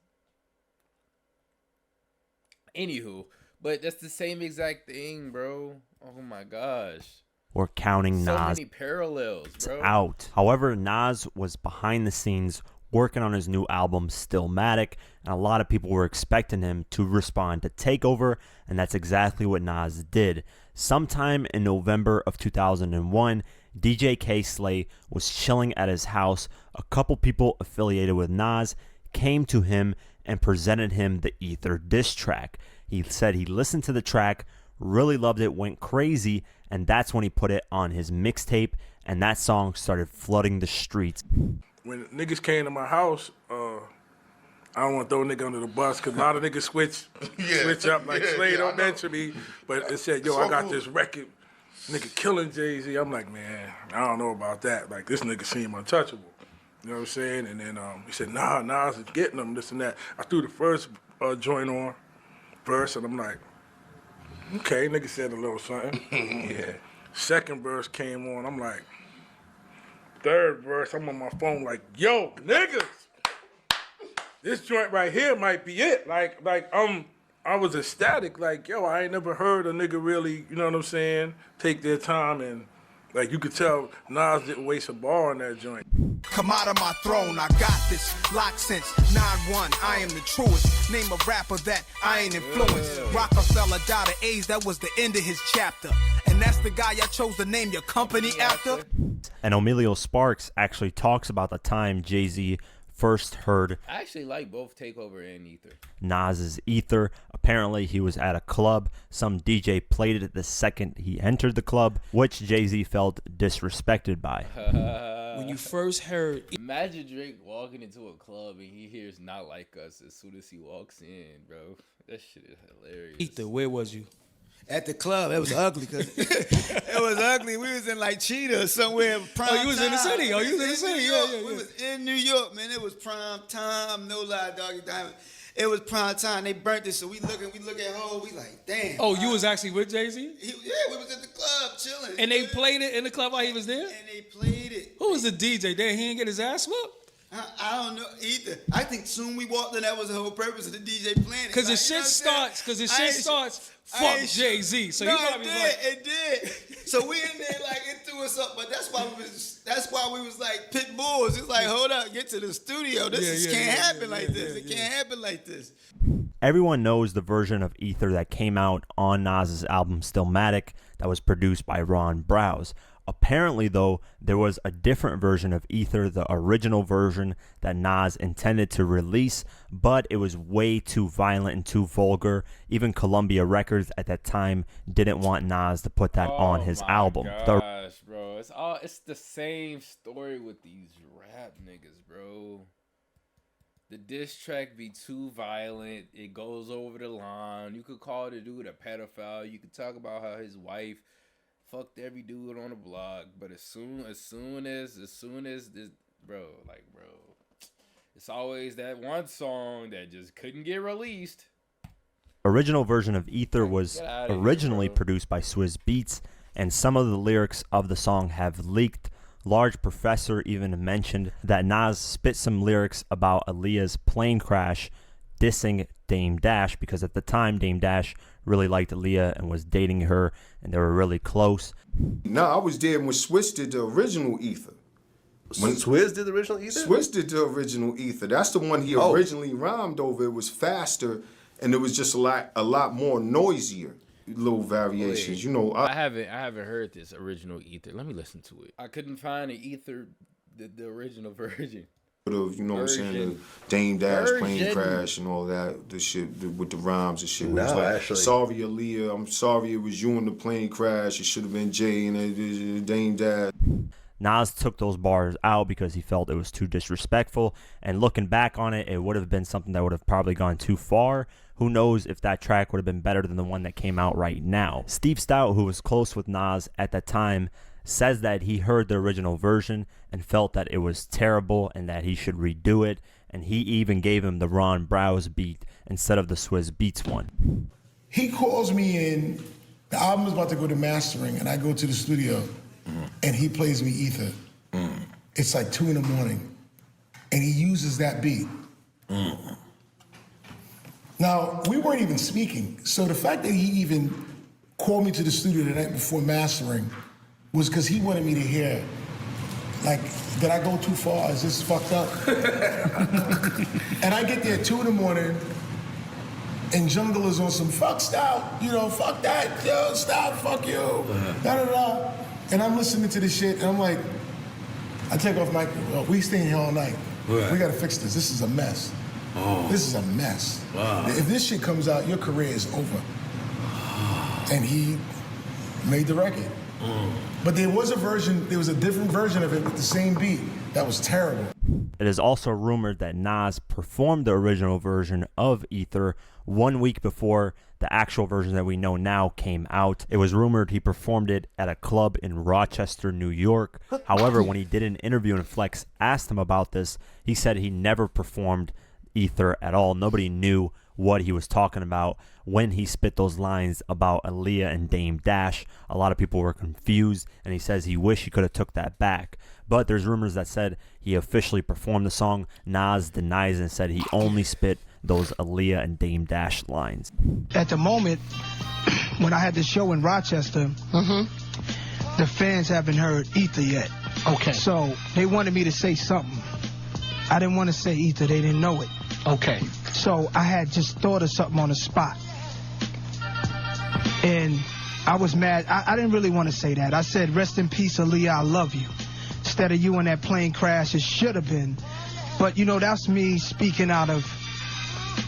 Speaker 1: Anywho, but that's the same exact thing, bro. Oh my gosh.
Speaker 7: We're counting
Speaker 1: so
Speaker 7: Nas
Speaker 1: many parallels, bro.
Speaker 7: out. However, Nas was behind the scenes working on his new album Stillmatic, and a lot of people were expecting him to respond to Takeover, and that's exactly what Nas did. Sometime in November of 2001, DJ K-Slay was chilling at his house. A couple people affiliated with Nas came to him and presented him the Ether diss track. He said he listened to the track, really loved it, went crazy, and that's when he put it on his mixtape, and that song started flooding the streets.
Speaker 16: When niggas came to my house, I don't want to throw a nigga under the bus because a lot of niggas switch up like Slay don't mention me, but they said, yo, I got this record, nigga killing Jay-Z. I'm like, man, I don't know about that. Like, this nigga seem untouchable. You know what I'm saying? And then he said, nah, Nas is getting them, this and that. I threw the first joint on, verse, and I'm like, okay, nigga said a little something. Yeah. Second verse came on, I'm like, third verse, I'm on my phone like, yo, niggas, this joint right here might be it. I was ecstatic, like, yo, I ain't never heard a nigga really, you know what I'm saying, take their time, and like you could tell Nas didn't waste a bar on that joint.
Speaker 8: Come out of my throne, I got this. Locked since 9-1, I am the truest. Name a rapper that I ain't influenced. Rocafella died of AIDS, that was the end of his chapter. And that's the guy I chose to name your company after.
Speaker 7: And Emilio Sparks actually talks about the time Jay-Z first heard
Speaker 1: I actually like both Takeover and Ether.
Speaker 7: Nas's Ether. Apparently, he was at a club. Some DJ played it the second he entered the club, which Jay-Z felt disrespected by.
Speaker 17: When you first heard...
Speaker 1: Imagine Drake walking into a club and he hears Not Like Us as soon as he walks in, bro. That shit is hilarious.
Speaker 17: Ether, where was you?
Speaker 18: At the club. It was ugly because it was ugly. We was in like Cheetah somewhere. Prime
Speaker 17: you was in the
Speaker 18: time.
Speaker 17: city. Oh, you was in the city. Yeah.
Speaker 18: We was in New York, man. It was prime time. No lie, doggy diamond. It was prime time. They burnt it, so we look at Ho. We like, damn.
Speaker 17: Oh, you was actually with Jay-Z?
Speaker 18: Yeah, we was at the club chilling.
Speaker 17: And they played it in the club while he was there?
Speaker 18: And they played it.
Speaker 17: Who was the DJ? Damn, he didn't get his ass whooped?
Speaker 18: I don't know either. I think soon we walked in, that was the whole purpose of the DJ playing it.
Speaker 17: Because the shit starts, fuck Jay-Z. So
Speaker 18: no,
Speaker 17: you probably
Speaker 18: it did. So we in there like it threw us up, but that's why we was like pit bulls. It's like, hold up, get to the studio. This can't happen like this. It can't happen like this.
Speaker 7: Everyone knows the version of Ether that came out on Nas's album Stillmatic that was produced by Ron Browse. Apparently, though, there was a different version of Ether, the original version that Nas intended to release, but it was way too violent and too vulgar. Even Columbia Records at that time didn't want Nas to put that on his album.
Speaker 1: Gosh, bro, it's the same story with these rap niggas, bro. The diss track be too violent. It goes over the line. You could call the dude a pedophile. You could talk about how his wife fucked every dude on the block, but as soon as this, bro, it's always that one song that just couldn't get released.
Speaker 7: Original version of Ether was originally produced by Swizz Beatz, and some of the lyrics of the song have leaked. Large Professor even mentioned that Nas spit some lyrics about Aaliyah's plane crash, dissing Dame Dash, because at the time Dame Dash really liked Aaliyah and was dating her, and they were really close.
Speaker 11: No, I was there when Swizz did the original Ether.
Speaker 10: When Swizz did the original Ether?
Speaker 11: Swizz did the original Ether. That's the one he originally rhymed over. It was faster, and it was just a lot more noisier. Little variations, you know.
Speaker 1: I haven't heard this original Ether. Let me listen to it. I couldn't find an Ether, the original version.
Speaker 11: Of, you know what I'm saying, the Dame Dash plane crash and all that, the shit with the rhymes and shit.
Speaker 10: No,
Speaker 11: like,
Speaker 10: actually.
Speaker 11: Sorry, Aaliyah, I'm sorry it was you in the plane crash. It should have been Jay and Dame Dash.
Speaker 7: Nas took those bars out because he felt it was too disrespectful, and looking back on it, it would have been something that would have probably gone too far. Who knows if that track would have been better than the one that came out right now. Steve Stout, who was close with Nas at that time, says that he heard the original version and felt that it was terrible and that he should redo it, and he even gave him the Ron Browse beat instead of the Swizz Beatz one.
Speaker 19: He calls me in, the album is about to go to mastering, and I go to the studio, and he plays me Ether. It's like 2 a.m, and he uses that beat. Now, we weren't even speaking, so the fact that he even called me to the studio the night before mastering was because he wanted me to hear, like, did I go too far? Is this fucked up? And I get there at 2 a.m, and Jungle is on some fuck Stout, you know, fuck that, yo, Stout, fuck you, da-da-da. And I'm listening to this shit, and I'm like, I take off my, we staying here all night.
Speaker 18: Right.
Speaker 19: We gotta fix this. This is a mess.
Speaker 18: Oh.
Speaker 19: This is a mess.
Speaker 18: Wow.
Speaker 19: If this shit comes out, your career is over. And he made the record. But there was a different version of it with the same beat. That was terrible.
Speaker 7: It is also rumored that Nas performed the original version of Ether 1 week before the actual version that we know now came out. It was rumored he performed it at a club in Rochester, New York. However, when he did an interview and Flex asked him about this, he said he never performed Ether at all. Nobody knew what he was talking about when he spit those lines about Aaliyah and Dame Dash. A lot of people were confused, and he says he wished he could have took that back. But there's rumors that said he officially performed the song. Nas denies and said he only spit those Aaliyah and Dame Dash lines.
Speaker 8: At the moment, when I had the show in Rochester, the fans haven't heard Ether yet.
Speaker 17: Okay.
Speaker 8: So they wanted me to say something. I didn't want to say Ether. They didn't know it.
Speaker 17: Okay.
Speaker 8: So I had just thought of something on the spot. And I was mad. I didn't really want to say that. I said, rest in peace, Aaliyah, I love you. Instead of you in that plane crash, it should have been. But, you know, that's me speaking out of...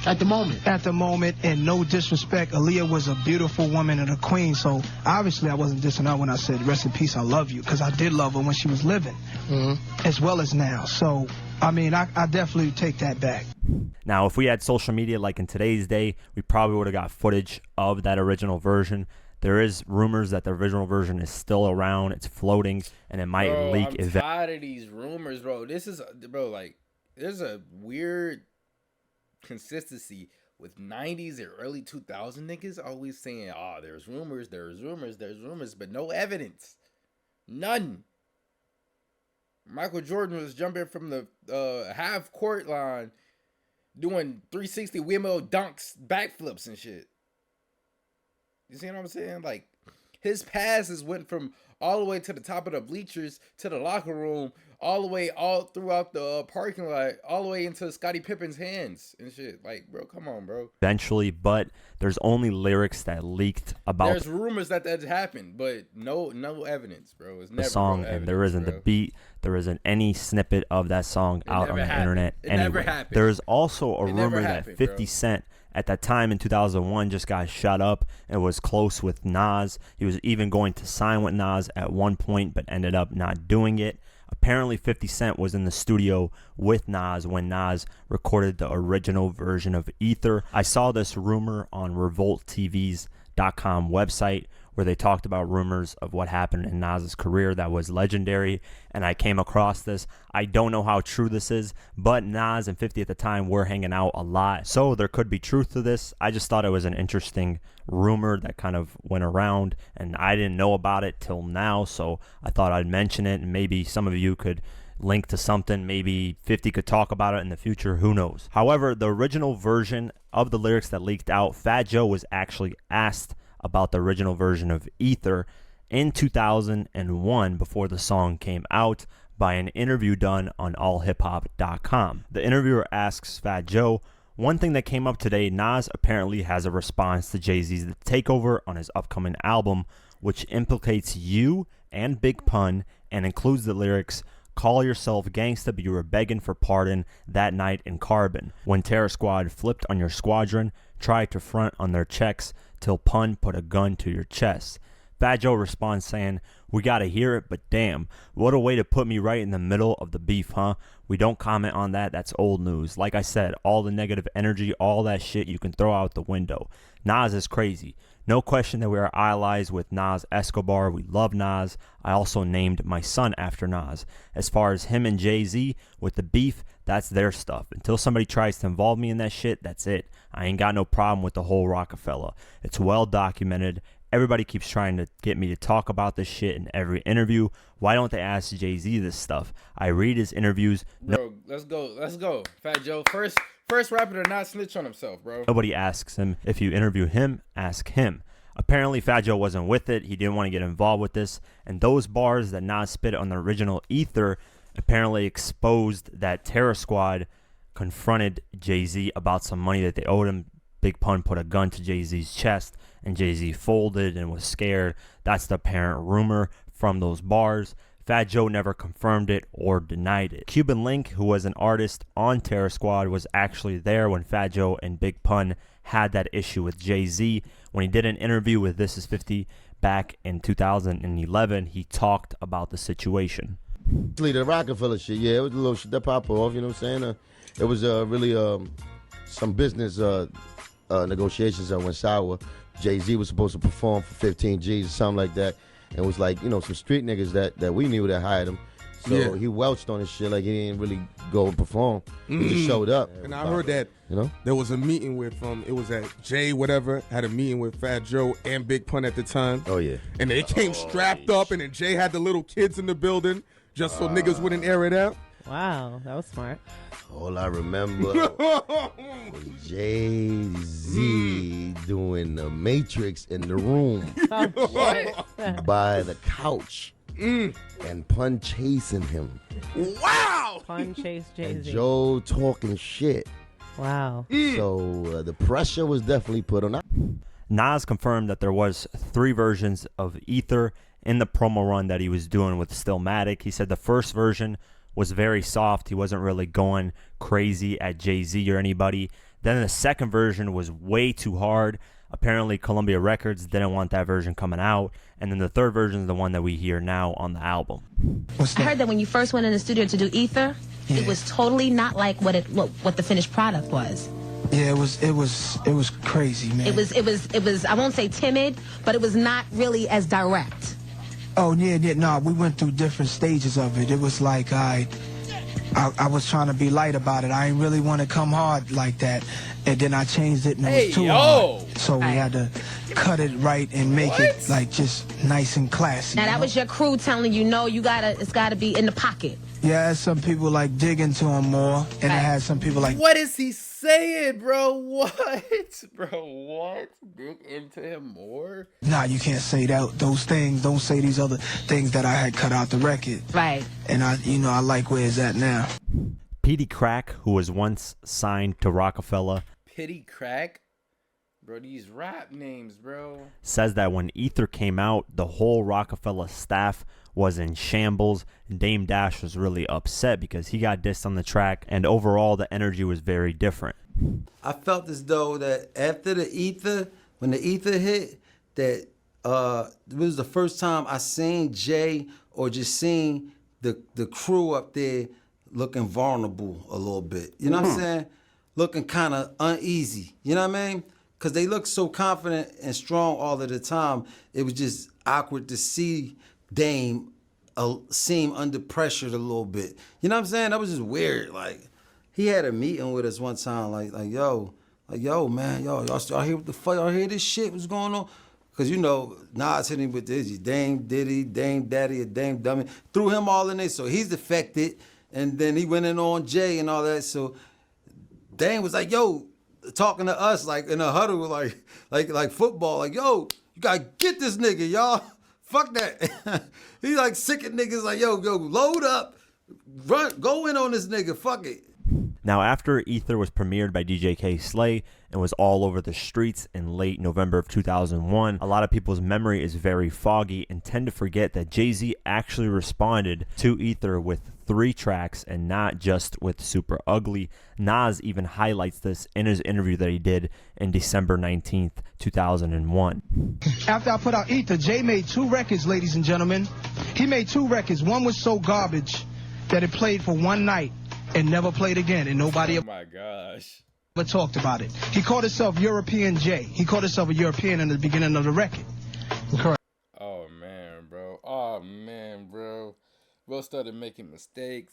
Speaker 19: At the moment.
Speaker 8: At the moment, and no disrespect, Aaliyah was a beautiful woman and a queen, so obviously I wasn't dissing her when I said, rest in peace, I love you, because I did love her when she was living, as well as now. So, I mean, I definitely take that back.
Speaker 7: Now, if we had social media like in today's day, we probably would have got footage of that original version. There is rumors that the original version is still around. It's floating, and it might leak.
Speaker 1: I'm tired of these rumors, bro. This is, bro, like, there's a weird consistency with 90s and early 2000 niggas always saying, oh, there's rumors, but no evidence. None. Michael Jordan was jumping from the half court line doing 360 windmill dunks, backflips and shit. You see what I'm saying? Like, his passes went from all the way to the top of the bleachers to the locker room, all the way all throughout the parking lot, all the way into Scottie Pippen's hands and shit. Like, bro, come on, bro.
Speaker 7: Eventually, but there's only lyrics that leaked about.
Speaker 1: There's rumors that happened, but no evidence, bro. It's never
Speaker 7: the song,
Speaker 1: evidence,
Speaker 7: and there isn't the beat. There isn't any snippet of that song out on the internet.
Speaker 1: It never happened.
Speaker 7: There is also a rumor that 50 Cent at that time in 2001 just got shut up and was close with Nas. He was even going to sign with Nas at one point, but ended up not doing it. Apparently 50 Cent was in the studio with Nas when Nas recorded the original version of Ether. I saw this rumor on RevoltTVs.com website where they talked about rumors of what happened in Nas's career that was legendary, and I came across this. I don't know how true this is, but Nas and 50 at the time were hanging out a lot, so there could be truth to this. I just thought it was an interesting rumor that kind of went around, and I didn't know about it till now, so I thought I'd mention it, and maybe some of you could link to something. Maybe 50 could talk about it in the future, who knows. However, the original version of the lyrics that leaked out, Fat Joe was actually asked about the original version of Ether in 2001 before the song came out by an interview done on allhiphop.com. The interviewer asks Fat Joe, one thing that came up today, Nas apparently has a response to Jay-Z's The Takeover on his upcoming album, which implicates you and Big Pun and includes the lyrics, call yourself gangsta, but you were begging for pardon that night in Carbon. When Terror Squad flipped on your squadron, tried to front on their checks, till Pun put a gun to your chest. Fat Joe responds saying, we gotta hear it, but damn, what a way to put me right in the middle of the beef, huh? We don't comment on that, that's old news. Like I said, all the negative energy, all that shit you can throw out the window. Nas is crazy. No question that we are allies with Nas Escobar. We love Nas. I also named my son after Nas. As far as him and Jay-Z with the beef, that's their stuff. Until somebody tries to involve me in that shit, that's it. I ain't got no problem with the whole Rocafella. It's well documented. Everybody keeps trying to get me to talk about this shit in every interview. Why don't they ask Jay-Z this stuff? I read his interviews.
Speaker 1: Bro, let's go. Fat Joe, first rapper to not snitch on himself, bro.
Speaker 7: Nobody asks him. If you interview him, ask him. Apparently, Fat Joe wasn't with it. He didn't want to get involved with this. And those bars that Nas spit on the original Ether apparently exposed that Terror Squad confronted Jay-Z about some money that they owed him. Big Pun put a gun to Jay-Z's chest, and Jay-Z folded and was scared. That's the apparent rumor from those bars. Fat Joe never confirmed it or denied it. Cuban Link, who was an artist on Terror Squad, was actually there when Fat Joe and Big Pun had that issue with Jay-Z. When he did an interview with This Is 50 back in 2011, he talked about the situation.
Speaker 20: The Rockefeller shit, yeah, it was a little shit that popped off, you know what I'm saying? It was really some business negotiations that went sour. Jay-Z was supposed to perform for 15 G's or something like that. And it was like, you know, some street niggas that we knew that hired him. So he welched on his shit like he didn't really go and perform. He just showed up.
Speaker 16: And I heard that there was a meeting with, it was at Jay whatever, had a meeting with Fat Joe and Big Pun at the time.
Speaker 20: Oh, yeah.
Speaker 16: And they came strapped up, and then Jay had the little kids in the building just so niggas wouldn't air it out.
Speaker 21: Wow, that was smart.
Speaker 20: All I remember was Jay-Z doing the Matrix in the room by the couch and Pun chasing him.
Speaker 16: Wow!
Speaker 21: Pun chased Jay-Z.
Speaker 20: And Joe talking shit.
Speaker 21: Wow.
Speaker 20: So the pressure was definitely put on.
Speaker 7: Nas confirmed that there was 3 versions of Ether in the promo run that he was doing with Stillmatic. He said the first version was very soft. He wasn't really going crazy at Jay-Z or anybody. Then the second version was way too hard. Apparently, Columbia Records didn't want that version coming out. And then the third version is the one that we hear now on the album.
Speaker 6: I heard that when you first went in the studio to do Ether, it was totally not like what the finished product was.
Speaker 5: Yeah, it was crazy, man.
Speaker 6: It was I won't say timid, but it was not really as direct.
Speaker 5: Oh yeah, no, we went through different stages of it. It was like I was trying to be light about it. I didn't really want to come hard like that, and then I changed it and it was too hard. So we had to cut it right and make it like just nice and classy.
Speaker 6: Now that was your crew telling you, no, it's gotta be in the pocket.
Speaker 5: Yeah, some people like dig into him more, and I had some people like.
Speaker 1: What is he saying, bro? What, bro? What? Dig into him more?
Speaker 5: Nah, you can't say that. Those things. Don't say these other things that I had cut out the record.
Speaker 6: Right.
Speaker 5: And I like where it's at now.
Speaker 7: Petey Crack, who was once signed to Rocafella,
Speaker 1: Petey Crack, bro. These rap names, bro.
Speaker 7: Says that when Ether came out, the whole Rocafella staff was in shambles. Dame Dash was really upset because he got dissed on the track, and overall the energy was very different.
Speaker 22: I felt as though that after the Ether, when the Ether hit, that it was the first time I seen Jay or just seen the crew up there looking vulnerable a little bit. You know what I'm saying? Looking kind of uneasy. You know what I mean? Because they looked so confident and strong all of the time. It was just awkward to see Dame seem under pressure a little bit. You know what I'm saying? That was just weird. Like, he had a meeting with us one time, like yo, man, y'all hear what the fuck? Y'all hear this shit? What's going on? Because, you know, Nas hit him with this, Dame Diddy, Dame Daddy, or Dame Dummy. Threw him all in there, so he's affected. And then he went in on Jay and all that. So Dame was like, yo, talking to us, like, in a huddle, like football, like, yo, you gotta get this nigga, y'all. Fuck that. He like sick of niggas, like, yo, load up, run, go in on this nigga, fuck it.
Speaker 7: Now, after Ether was premiered by DJ K Slay and was all over the streets in late November of 2001, a lot of people's memory is very foggy and tend to forget that Jay-Z actually responded to Ether with 3 tracks and not just with Super Ugly. Nas even highlights this in his interview that he did in December 19th, 2001.
Speaker 8: After I put out Ether, Jay made 2 records, ladies and gentlemen. He made 2 records. One was so garbage that it played for one night and never played again, and nobody ever talked about it. He called himself European Jay. He called himself a European in the beginning of the record. Correct.
Speaker 1: Oh man, bro. Bro started making mistakes,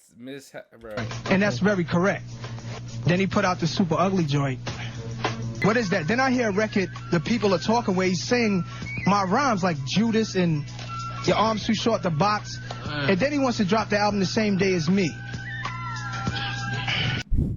Speaker 1: bro.
Speaker 8: And that's very correct. Then he put out the Super Ugly joint. What is that? Then I hear a record, The People Are Talking, where he's saying my rhymes like Judas and Your Arms Too Short to Box. And then he wants to drop the album the same day as me.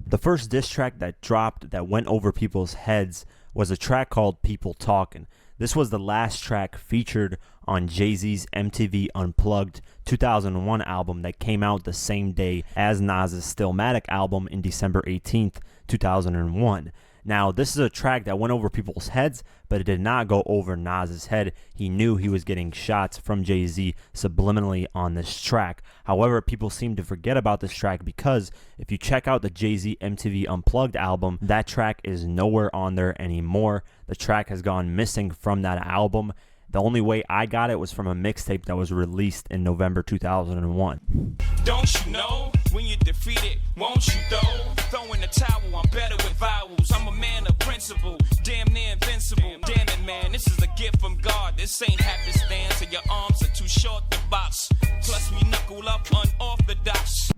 Speaker 7: The first diss track that dropped that went over people's heads was a track called People Talkin'. This was the last track featured on Jay-Z's MTV Unplugged 2001 album that came out the same day as Nas's Stillmatic album in December 18th, 2001. Now, this is a track that went over people's heads, but it did not go over Nas's head. He knew he was getting shots from Jay-Z subliminally on this track. However, people seem to forget about this track because if you check out the Jay-Z MTV Unplugged album, that track is nowhere on there anymore. The track has gone missing from that album. The only way I got it was from a mixtape that was released in November 2001.
Speaker 4: Don't you know when you're defeated, won't you though? Throw in the towel, I'm better with vowels. I'm a man of principle, damn near invincible. Damn it, man, this is a gift from God. This ain't happenstance, and your arms are too short to box. Plus we knuckle up unorthodox.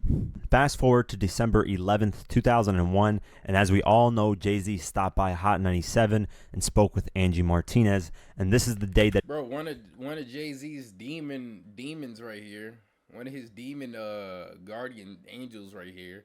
Speaker 7: Fast forward to December 11th, 2001, and as we all know, Jay-Z stopped by Hot 97 and spoke with Angie Martinez, and this is the day that...
Speaker 1: Bro, one of Jay-Z's demons right here. One of his demon guardian angels right here.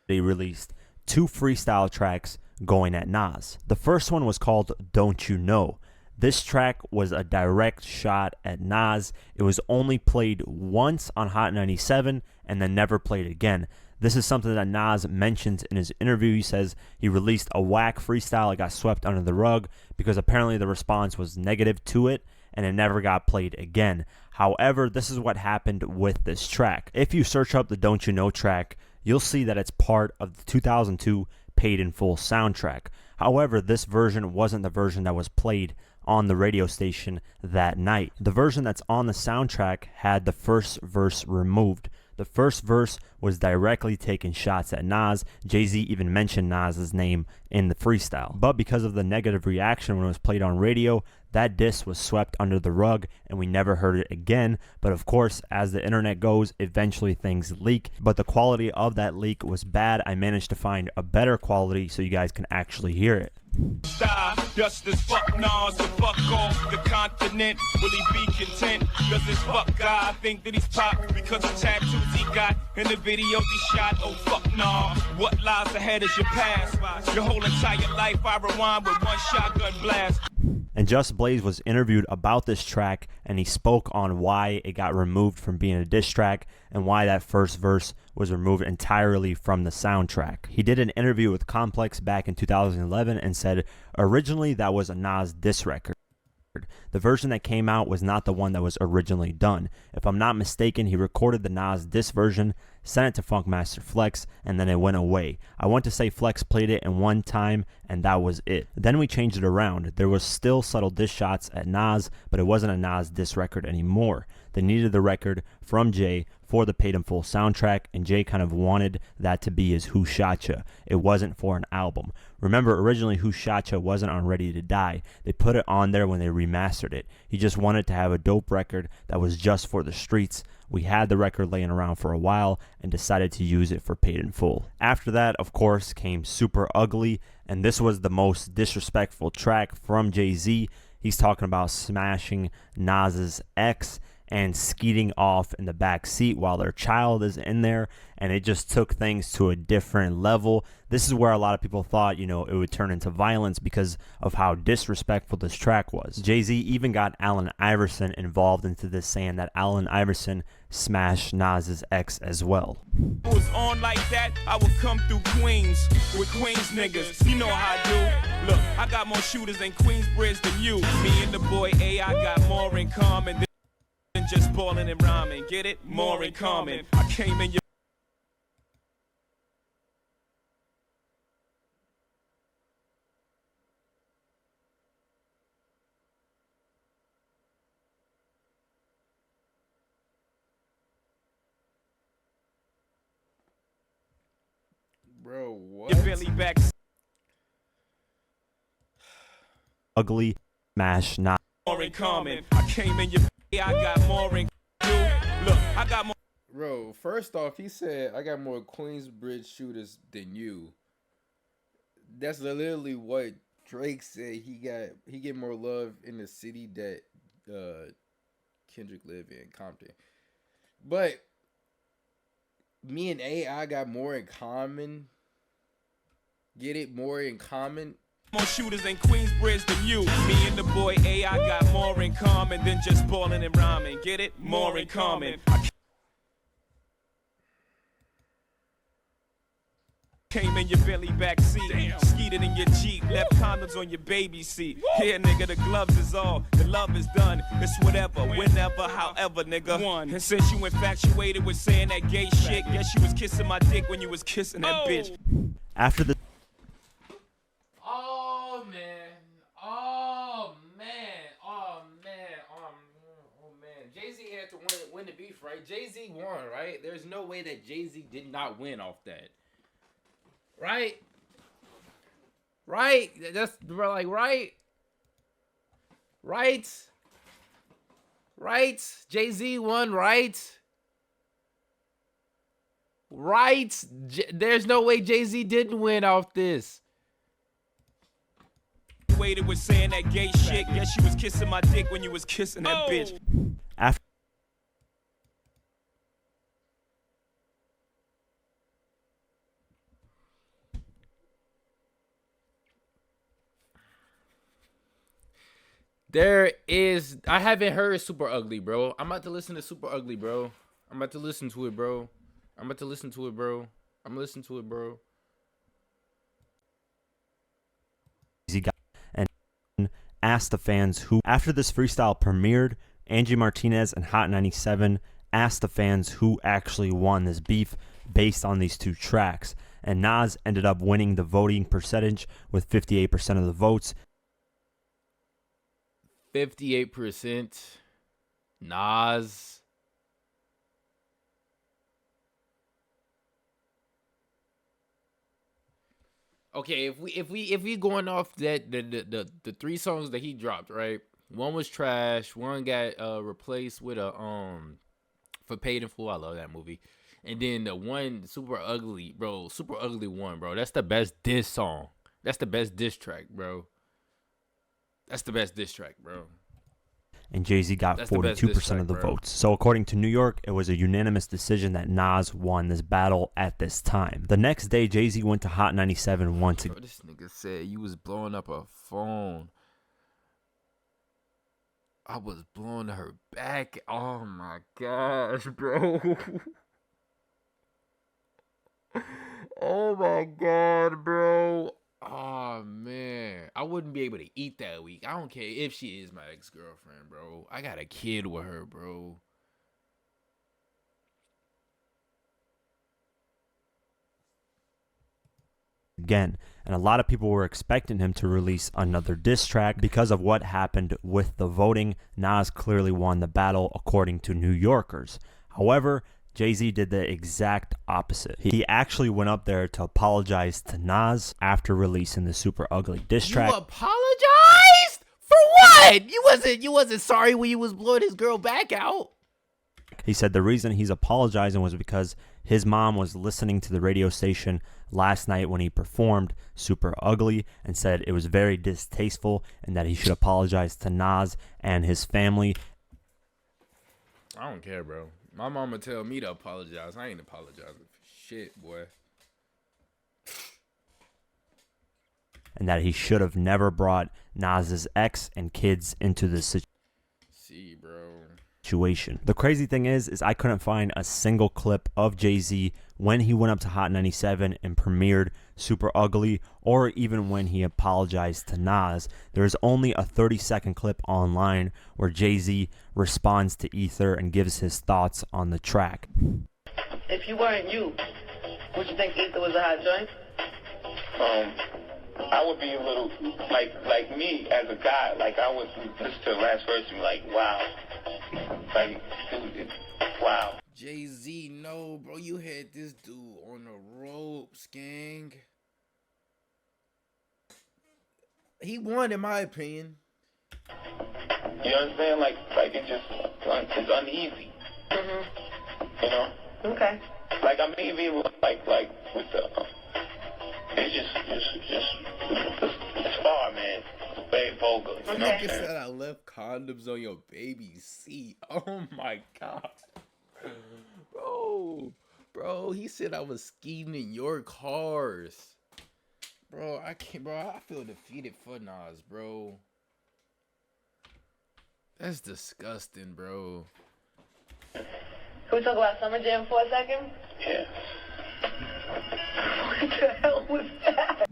Speaker 7: They released 2 freestyle tracks going at Nas. The first one was called Don't You Know. This track was a direct shot at Nas. It was only played once on Hot 97 and then never played again. This is something that Nas mentions in his interview. He says he released a whack freestyle that got swept under the rug because apparently the response was negative to it and it never got played again. However, this is what happened with this track. If you search up the Don't You Know track, you'll see that it's part of the 2002 Paid in Full soundtrack. However, this version wasn't the version that was played on the radio station that night. The version that's on the soundtrack had the first verse removed. The first verse was directly taking shots at Nas. Jay-Z even mentioned Nas's name in the freestyle. But because of the negative reaction when it was played on radio, that diss was swept under the rug and we never heard it again. But of course, as the internet goes, eventually things leak. But the quality of that leak was bad. I managed to find a better quality so you guys can actually hear it.
Speaker 4: Just as fuck Nas and fuck off the continent. Will he be content? Does this fuck guy think that he's pop because of tattoos he got in the videos he shot? Oh fuck nah. What lies ahead is your past. Your whole entire life I rewind with one shotgun blast.
Speaker 7: And Just Blaze was interviewed about this track, and he spoke on why it got removed from being a diss track and why that first verse was removed entirely from the soundtrack. He did an interview with Complex back in 2011 and said, originally that was a Nas diss record. The version that came out was not the one that was originally done. If I'm not mistaken, he recorded the Nas diss version, sent it to Funkmaster Flex, and then it went away. I want to say Flex played it in one time, and that was it. Then we changed it around. There was still subtle diss shots at Nas, but it wasn't a Nas diss record anymore. They needed the record from Jay for the Paid in Full soundtrack, and Jay kind of wanted that to be his Who Shot Ya. It wasn't for an album. Remember, originally Who Shot Ya wasn't on Ready to Die. They put it on there when they remastered it. He just wanted to have a dope record that was just for the streets. We had the record laying around for a while and decided to use it for Paid in Full. After that, of course, came Super Ugly, and this was the most disrespectful track from Jay-Z. He's talking about smashing Nas's ex and skeeting off in the back seat while their child is in there, and it just took things to a different level. This is where a lot of people thought, it would turn into violence because of how disrespectful this track was. Jay-Z even got Allen Iverson involved into this, saying that Allen Iverson smashed Nas's ex as well.
Speaker 4: If it was on like that, I would come through Queens with Queens niggas. You know how I do. Look, I got more shooters in Queensbridge than you. Me and the boy A.I. got more in common than just ballin' and rhyming. Get it? More in common. I came in your
Speaker 1: Bro, what?
Speaker 4: your belly back.
Speaker 7: Ugly, smash, not
Speaker 4: More in common. I came in your I got more in you. Look, I got more.
Speaker 1: Bro, first off, he said, I got more Queensbridge shooters than you. That's literally what Drake said. He get more love in the city that Kendrick live in, Compton. But me and AI got more in common. Get it? More in common.
Speaker 4: More shooters in Queensbridge than you. Me and the boy A.I. got more in common than just ballin' and rhyming. Get it? More in common. I came in your belly back seat, skeeted in your Jeep, left condoms on your baby seat. Yeah, nigga, the gloves is all, the love is done. It's whatever, whenever, however, nigga. And since you infatuated with saying that gay shit, guess you was kissing my dick when you was kissing that bitch.
Speaker 7: After the
Speaker 1: Jay-Z had to win the beef, right? Jay-Z won, right? There's no way that Jay-Z did not win off that. Right? Right? That's, bro, like, right? Right? Right? Jay-Z won, right? Right? There's no way Jay-Z didn't win off this.
Speaker 4: Waited with saying that gay shit, guess you was kissing my dick when you was kissing that bitch.
Speaker 7: After
Speaker 1: I haven't heard Super Ugly, bro. I'm about to listen to Super Ugly, bro. I'm about to listen to it, bro. I'm about to listen to it, bro. I'm listening to it, bro.
Speaker 7: He got and asked the fans who, after this freestyle premiered Angie Martinez and Hot 97 asked the fans who actually won this beef based on these two tracks, and Nas ended up winning the voting percentage with 58% of the votes.
Speaker 1: 58%. Nas. Okay, if we going off that the three songs that he dropped, right? One was trash. One got replaced with a for Paid in Full. I love that movie. And then the one Super Ugly, bro. Super Ugly one, bro. That's the best diss song. That's the best diss track, bro. That's the best diss track, bro.
Speaker 7: And Jay-Z got 42% of the votes. So according to New York, it was a unanimous decision that Nas won this battle at this time. The next day, Jay-Z went to Hot 97 once again.
Speaker 1: This nigga said you was blowing up a phone. I was blowing her back. Oh my gosh, bro. Oh my god, bro. Oh man, I wouldn't be able to eat that week. I don't care if she is my ex-girlfriend, bro. I got a kid with her, bro.
Speaker 7: Again, and a lot of people were expecting him to release another diss track because of what happened with the voting. Nas clearly won the battle according to New Yorkers. However, Jay-Z did the exact opposite. He actually went up there to apologize to Nas after releasing the Super Ugly diss track.
Speaker 1: You apologized? For what? You wasn't sorry when you was blowing his girl back out.
Speaker 7: He said the reason he's apologizing was because his mom was listening to the radio station last night when he performed Super Ugly and said it was very distasteful and that he should apologize to Nas and his family.
Speaker 1: I don't care, bro. My mama tell me to apologize. I ain't apologizing for shit, boy.
Speaker 7: And that he should have never brought Nas's ex and kids into this situation. The crazy thing is I couldn't find a single clip of Jay-Z when he went up to Hot 97 and premiered Super Ugly, or even when he apologized to Nas. There is only a 30-second clip online where Jay-Z responds to Ether and gives his thoughts on the track.
Speaker 2: If you weren't you, would you think Ether was a hot joint? I would be a little, like me as a guy, like I would listen to the last verse and be like, wow. Like, dude, wow.
Speaker 1: Jay-Z, no, bro, you had this dude on the ropes, gang. He won, in my opinion.
Speaker 2: You understand? Like it's uneasy. You know? Okay. Like I mean, even like with the, it's far, man. It's very vulgar. You know what I'm saying?
Speaker 1: Said I left condoms on your baby's seat. Oh my god, bro. He said I was skiing in your cars, bro. I can't, bro. I feel defeated for Nas, bro. That's disgusting, bro.
Speaker 2: Can we talk about Summer Jam for a second? Yeah. What the hell was that?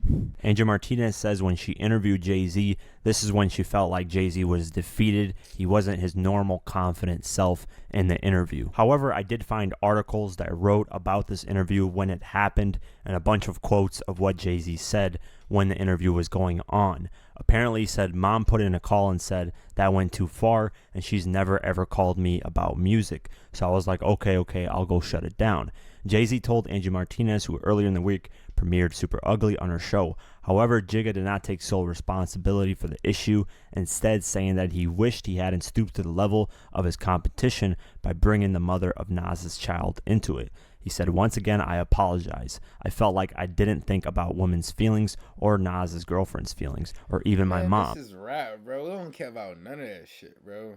Speaker 7: Angie Martinez says when she interviewed Jay-Z, this is when she felt like Jay-Z was defeated. He wasn't his normal confident self in the interview. However, I did find articles that wrote about this interview when it happened and a bunch of quotes of what Jay-Z said when the interview was going on. Apparently, he said, Mom put in a call and said that went too far and she's never ever called me about music. So I was like, okay, I'll go shut it down. Jay-Z told Angie Martinez, who earlier in the week premiered Super Ugly on her show. However, Jigga did not take sole responsibility for the issue, instead saying that he wished he hadn't stooped to the level of his competition by bringing the mother of Nas's child into it. He said, once again, I apologize. I felt like I didn't think about women's feelings or Nas's girlfriend's feelings or even my mom.
Speaker 1: This is rap, bro. We don't care about none of that shit, bro.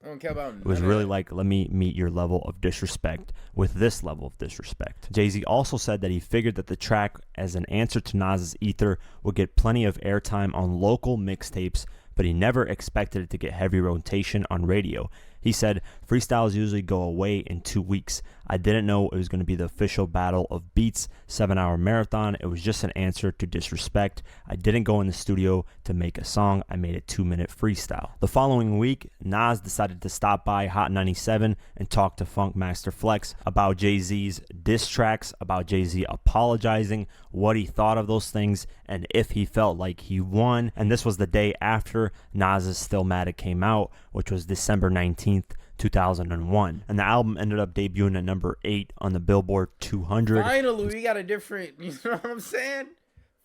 Speaker 1: I don't care about
Speaker 7: It was really like, let me meet your level of disrespect with this level of disrespect. Jay-Z also said that he figured that the track, as an answer to Nas's Ether, would get plenty of airtime on local mixtapes, but he never expected it to get heavy rotation on radio. He said, freestyles usually go away in 2 weeks. I didn't know it was going to be the official battle of beats, 7-hour marathon. It was just an answer to disrespect. I didn't go in the studio to make a song. I made a 2-minute freestyle. The following week, Nas decided to stop by Hot 97 and talk to Funk Master Flex about Jay-Z's diss tracks, about Jay-Z apologizing, what he thought of those things, and if he felt like he won. And this was the day after Nas's Stillmatic came out, which was December 19th, 2001. And the album ended up debuting at number 8 on the Billboard 200.
Speaker 1: Finally, we got a different, you know what I'm saying?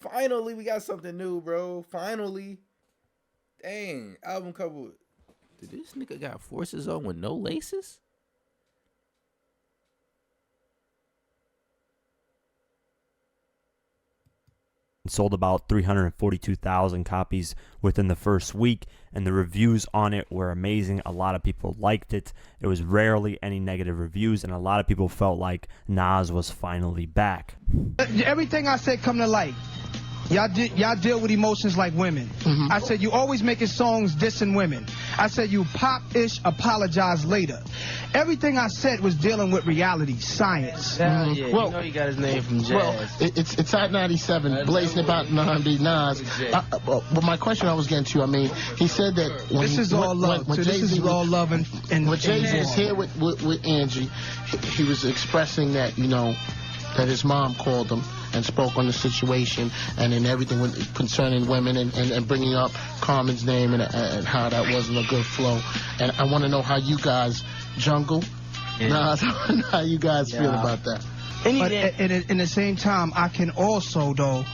Speaker 1: Finally, we got something new, bro. Finally. Dang, album cover. Did this nigga got forces on with no laces?
Speaker 7: Sold about 342,000 copies within the first week, and the reviews on it were amazing. A lot of people liked it. It was rarely any negative reviews, and a lot of people felt like Nas was finally back.
Speaker 8: Everything I said come to light. Y'all deal with emotions like women. I said you always making songs dissing women. I said you pop-ish, apologize later. Everything I said was dealing with reality, science.
Speaker 3: Yeah, you know he got his name from jazz.
Speaker 9: Well, it's Hot 97, blazing about Nas. But my question I was getting to, I mean, he said that when
Speaker 8: this is all love.
Speaker 9: When
Speaker 8: this is all love and
Speaker 9: when Jay-Z was here with Angie, he was expressing that, you know, that his mom called him and spoke on the situation and in everything concerning women and bringing up Carmen's name and how that wasn't a good flow. And I want to know how you guys, Jungle, Nas, how you guys feel about that.
Speaker 8: But at the same time, I can also, though,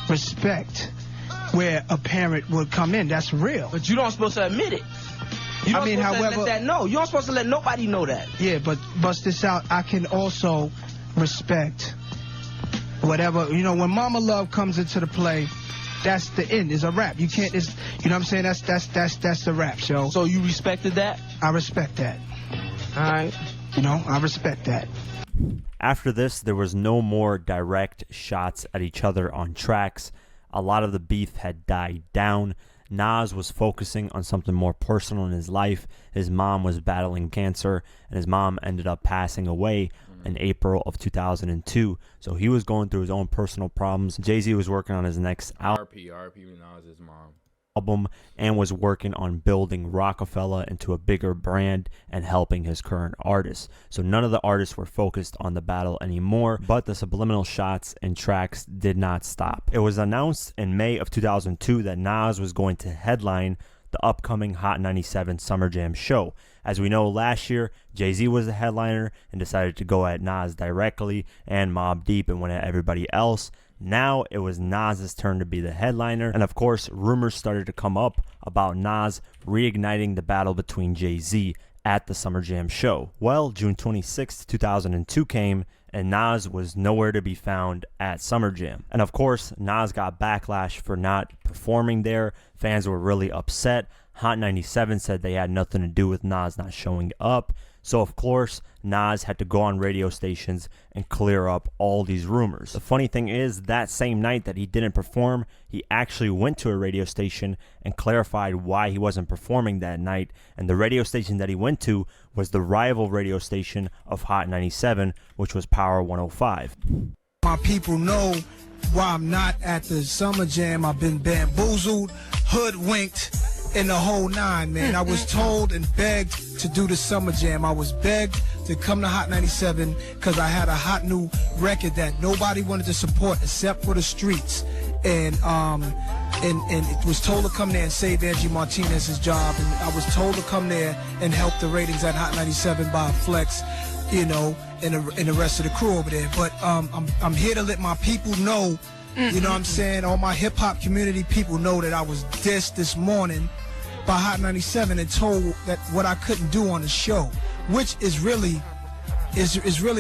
Speaker 8: respect where a parent would come in. That's real.
Speaker 3: But you don't supposed to admit it. You don't supposed to let that know. You don't supposed to let nobody know that.
Speaker 8: Yeah, but bust this out. I can also respect whatever, you know, when Mama Love comes into the play, that's the end. It's a rap. You can't, it's, you know what I'm saying? That's the rap, yo.
Speaker 3: So you respected that?
Speaker 8: I respect that.
Speaker 3: All right.
Speaker 8: You know, I respect that.
Speaker 7: After this, there was no more direct shots at each other on tracks. A lot of the beef had died down. Nas was focusing on something more personal in his life. His mom was battling cancer, and his mom ended up passing away in April of 2002. So he was going through his own personal problems. Jay-Z was working on his next
Speaker 1: RP Nas' mom.
Speaker 7: album and was working on building Rocafella into a bigger brand and helping his current artists. So none of the artists were focused on the battle anymore, but the subliminal shots and tracks did not stop. It was announced in May of 2002 that Nas was going to headline the upcoming Hot 97 Summer Jam show. As we know, last year, Jay-Z was the headliner and decided to go at Nas directly and Mobb Deep and went at everybody else. Now it was Nas's turn to be the headliner, and of course, rumors started to come up about Nas reigniting the battle between Jay-Z at the Summer Jam show. Well, June 26, 2002 came, and Nas was nowhere to be found at Summer Jam. And of course, Nas got backlash for not performing there. Fans were really upset. Hot 97 said they had nothing to do with Nas not showing up. So of course, Nas had to go on radio stations and clear up all these rumors. The funny thing is, that same night that he didn't perform, he actually went to a radio station and clarified why he wasn't performing that night. And the radio station that he went to was the rival radio station of Hot 97, which was Power 105.
Speaker 8: My people know why I'm not at the Summer Jam. I've been bamboozled, hoodwinked, in the whole nine, man. I was told and begged to do the Summer Jam. I was begged to come to Hot 97 because I had a hot new record that nobody wanted to support except for the streets. And it was told to come there and save Angie Martinez's job. And I was told to come there and help the ratings at Hot 97 by Flex, you know, and the rest of the crew over there. But I'm here to let my people know, you know what I'm saying? All my hip-hop community people know that I was dissed this morning by Hot 97 and told that what I couldn't do on the show, which is really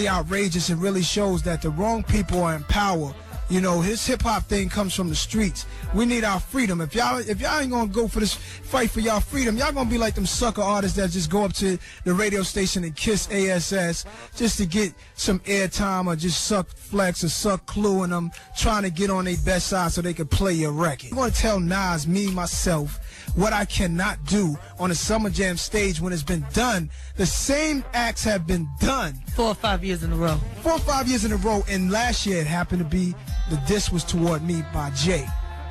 Speaker 8: outrageous and really shows that the wrong people are in power. You know, his hip-hop thing comes from the streets. We need our freedom. If y'all ain't gonna go for this fight for y'all freedom, y'all gonna be like them sucker artists that just go up to the radio station and kiss ASS just to get some airtime, or just suck Flex or suck Clue in them, trying to get on their best side so they can play your record. I'm gonna tell Nas, me, myself,
Speaker 5: what I cannot do on a Summer Jam stage when it's been done. The same acts have been done
Speaker 21: 4 or 5 years in a row.
Speaker 5: 4 or 5 years in a row, and last year it happened to be the diss was toward me by Jay,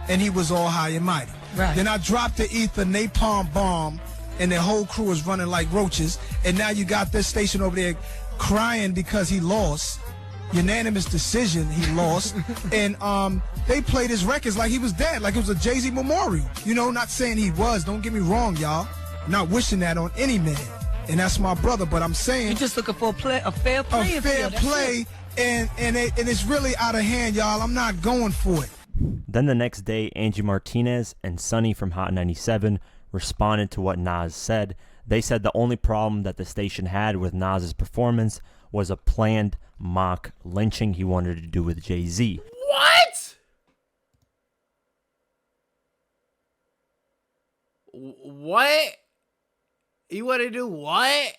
Speaker 5: and he was all high and mighty.
Speaker 21: Right.
Speaker 5: Then I dropped the Ether Napalm Bomb, and the whole crew is running like roaches, and now you got this station over there crying because he lost. Unanimous decision, he lost. And they played his records like he was dead, like it was a Jay-Z memorial. You know, not saying he was, don't get me wrong, y'all. Not wishing that on any man. And that's my brother, but I'm saying...
Speaker 21: You're just looking for a fair play.
Speaker 5: A fair play, and it's really out of hand, y'all. I'm not going for it.
Speaker 7: Then the next day, Angie Martinez and Sonny from Hot 97 responded to what Nas said. They said the only problem that the station had with Nas's performance was a planned mock lynching he wanted to do with Jay-Z.
Speaker 1: What? What? You want to do what?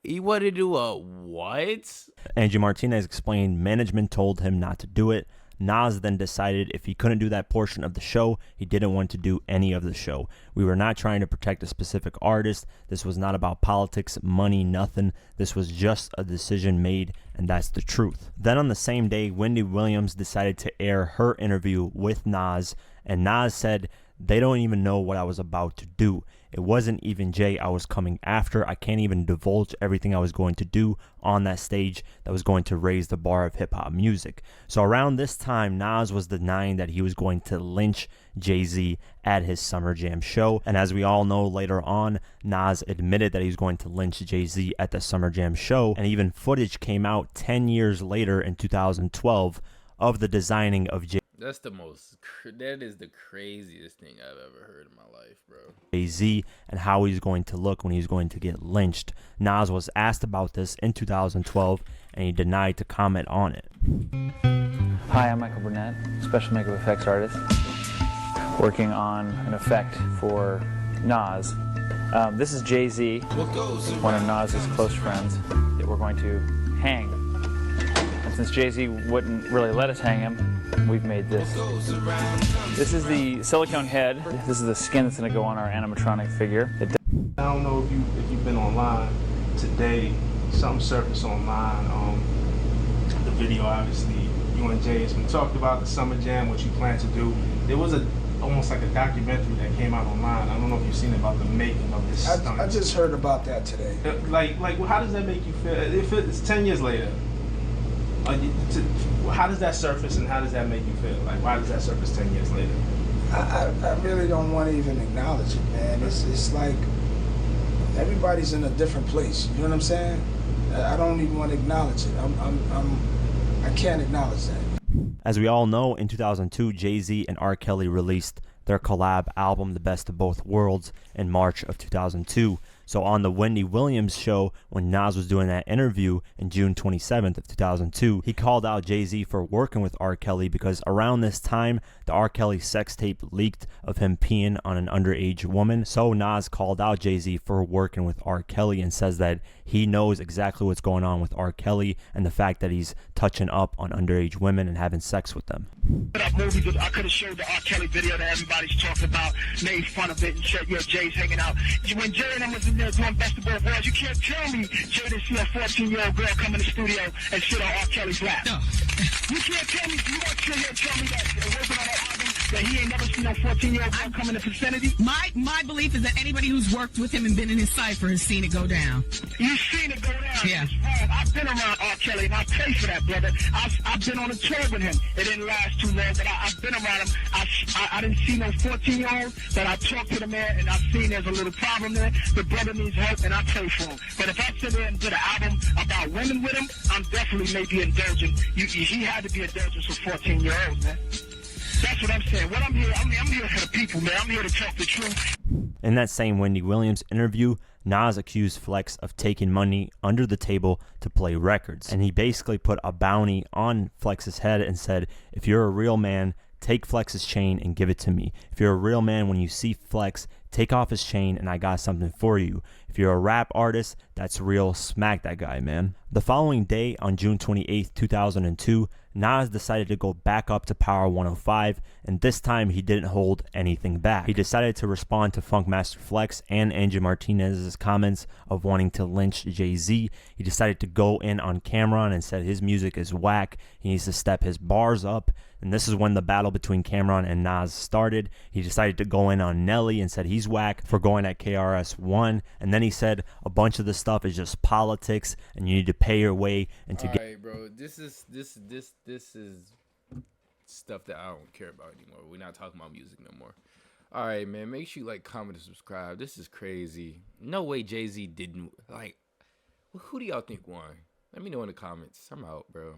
Speaker 1: You want to do a what?
Speaker 7: Angie Martinez explained management told him not to do it. Nas then decided if he couldn't do that portion of the show, he didn't want to do any of the show. We were not trying to protect a specific artist. This was not about politics, money, nothing. This was just a decision made, and that's the truth. Then on the same day, Wendy Williams decided to air her interview with Nas, and Nas said, "They don't even know what I was about to do. It wasn't even Jay I was coming after. I can't even divulge everything I was going to do on that stage that was going to raise the bar of hip-hop music." So around this time, Nas was denying that he was going to lynch Jay-Z at his Summer Jam show. And as we all know, later on, Nas admitted that he was going to lynch Jay-Z at the Summer Jam show. And even footage came out 10 years later in 2012 of the designing of Jay.
Speaker 1: That is the craziest thing I've ever heard in my life, bro.
Speaker 7: Jay-Z and how he's going to look when he's going to get lynched. Nas was asked about this in 2012 and he denied to comment on it.
Speaker 12: Hi, I'm Michael Burnett, special makeup effects artist, working on an effect for Nas. This is Jay-Z, one of Nas's close friends, that we're going to hang. And since Jay-Z wouldn't really let us hang him, we've made this. This is the silicone head. This is the skin that's going to go on our animatronic figure.
Speaker 11: I don't know if you've been online today. Something surfaced online. The video, obviously, you and Jay, we talked about the Summer Jam, what you plan to do. There was almost like a documentary that came out online. I don't know if you've seen it, about the making of this stunt.
Speaker 5: I just heard about that today.
Speaker 11: Like, how does that make you feel? If it's 10 years later, how does that surface and how does that make you feel? Like, why does that surface 10 years later?
Speaker 5: I really don't want to even acknowledge it, man. It's like everybody's in a different place. You know what I'm saying? I don't even want to acknowledge it. I can't acknowledge that.
Speaker 7: As we all know, in 2002, Jay-Z and R. Kelly released their collab album, The Best of Both Worlds, in March of 2002. So on the Wendy Williams show, when Nas was doing that interview in June 27th of 2002, he called out Jay-Z for working with R. Kelly because around this time, the R. Kelly sex tape leaked of him peeing on an underage woman. So Nas called out Jay-Z for working with R. Kelly and says that he knows exactly what's going on with R. Kelly and the fact that he's touching up on underage women and having sex with them.
Speaker 8: I could have showed the R. Kelly video that everybody's talking about, made fun of it, and said, yo, Jay's hanging out. When Jay and I was in there doing Best of Both Worlds, you can't tell me Jay didn't see a 14-year-old girl come in the studio and sit on R. Kelly's lap. No. You can't tell me, you want to tell me that it wasn't on that album, that he ain't never seen no 14-year-old girl come in the vicinity?
Speaker 13: My belief is that anybody who's worked with him and been in his cipher has seen it go down.
Speaker 8: You've seen it go down?
Speaker 13: Yeah.
Speaker 8: It's wrong. I've been around R. Kelly, and I pay for that, brother. I've been on a tour with him. It didn't last too long, but I've been around him. I didn't see no 14-year-old, but I talked to the man, and I've seen there's a little problem there. The brother needs help, and I pay for him. But if I sit there and did an album about women with him, I'm definitely maybe indulgent. He had to be indulgent for 14-year-olds, man. That's what I'm saying. I'm here for the people, man. I'm here to talk the truth.
Speaker 7: In that same Wendy Williams interview, Nas accused Flex of taking money under the table to play records. And he basically put a bounty on Flex's head and said, if you're a real man, take Flex's chain and give it to me. If you're a real man, when you see Flex, take off his chain and I got something for you. If If you're a rap artist, that's real. Smack that guy, man. The following day, on June 28th, 2002, Nas decided to go back up to Power 105, and this time he didn't hold anything back. He decided to respond to Funkmaster Flex and Angie Martinez's comments of wanting to lynch Jay-Z. He decided to go in on Cameron and said his music is whack. He needs to step his bars up. And this is when the battle between Cameron and Nas started. He decided to go in on Nelly and said he's whack for going at KRS-One. And then he said a bunch of this stuff is just politics and you need to pay your way and to
Speaker 1: All
Speaker 7: get.
Speaker 1: right, bro. This is stuff that I don't care about anymore. We're not talking about music no more. All right, man. Make sure you like, comment, and subscribe. This is crazy. No way Jay-Z didn't. Like, who do y'all think won? Let me know in the comments. I'm out, bro.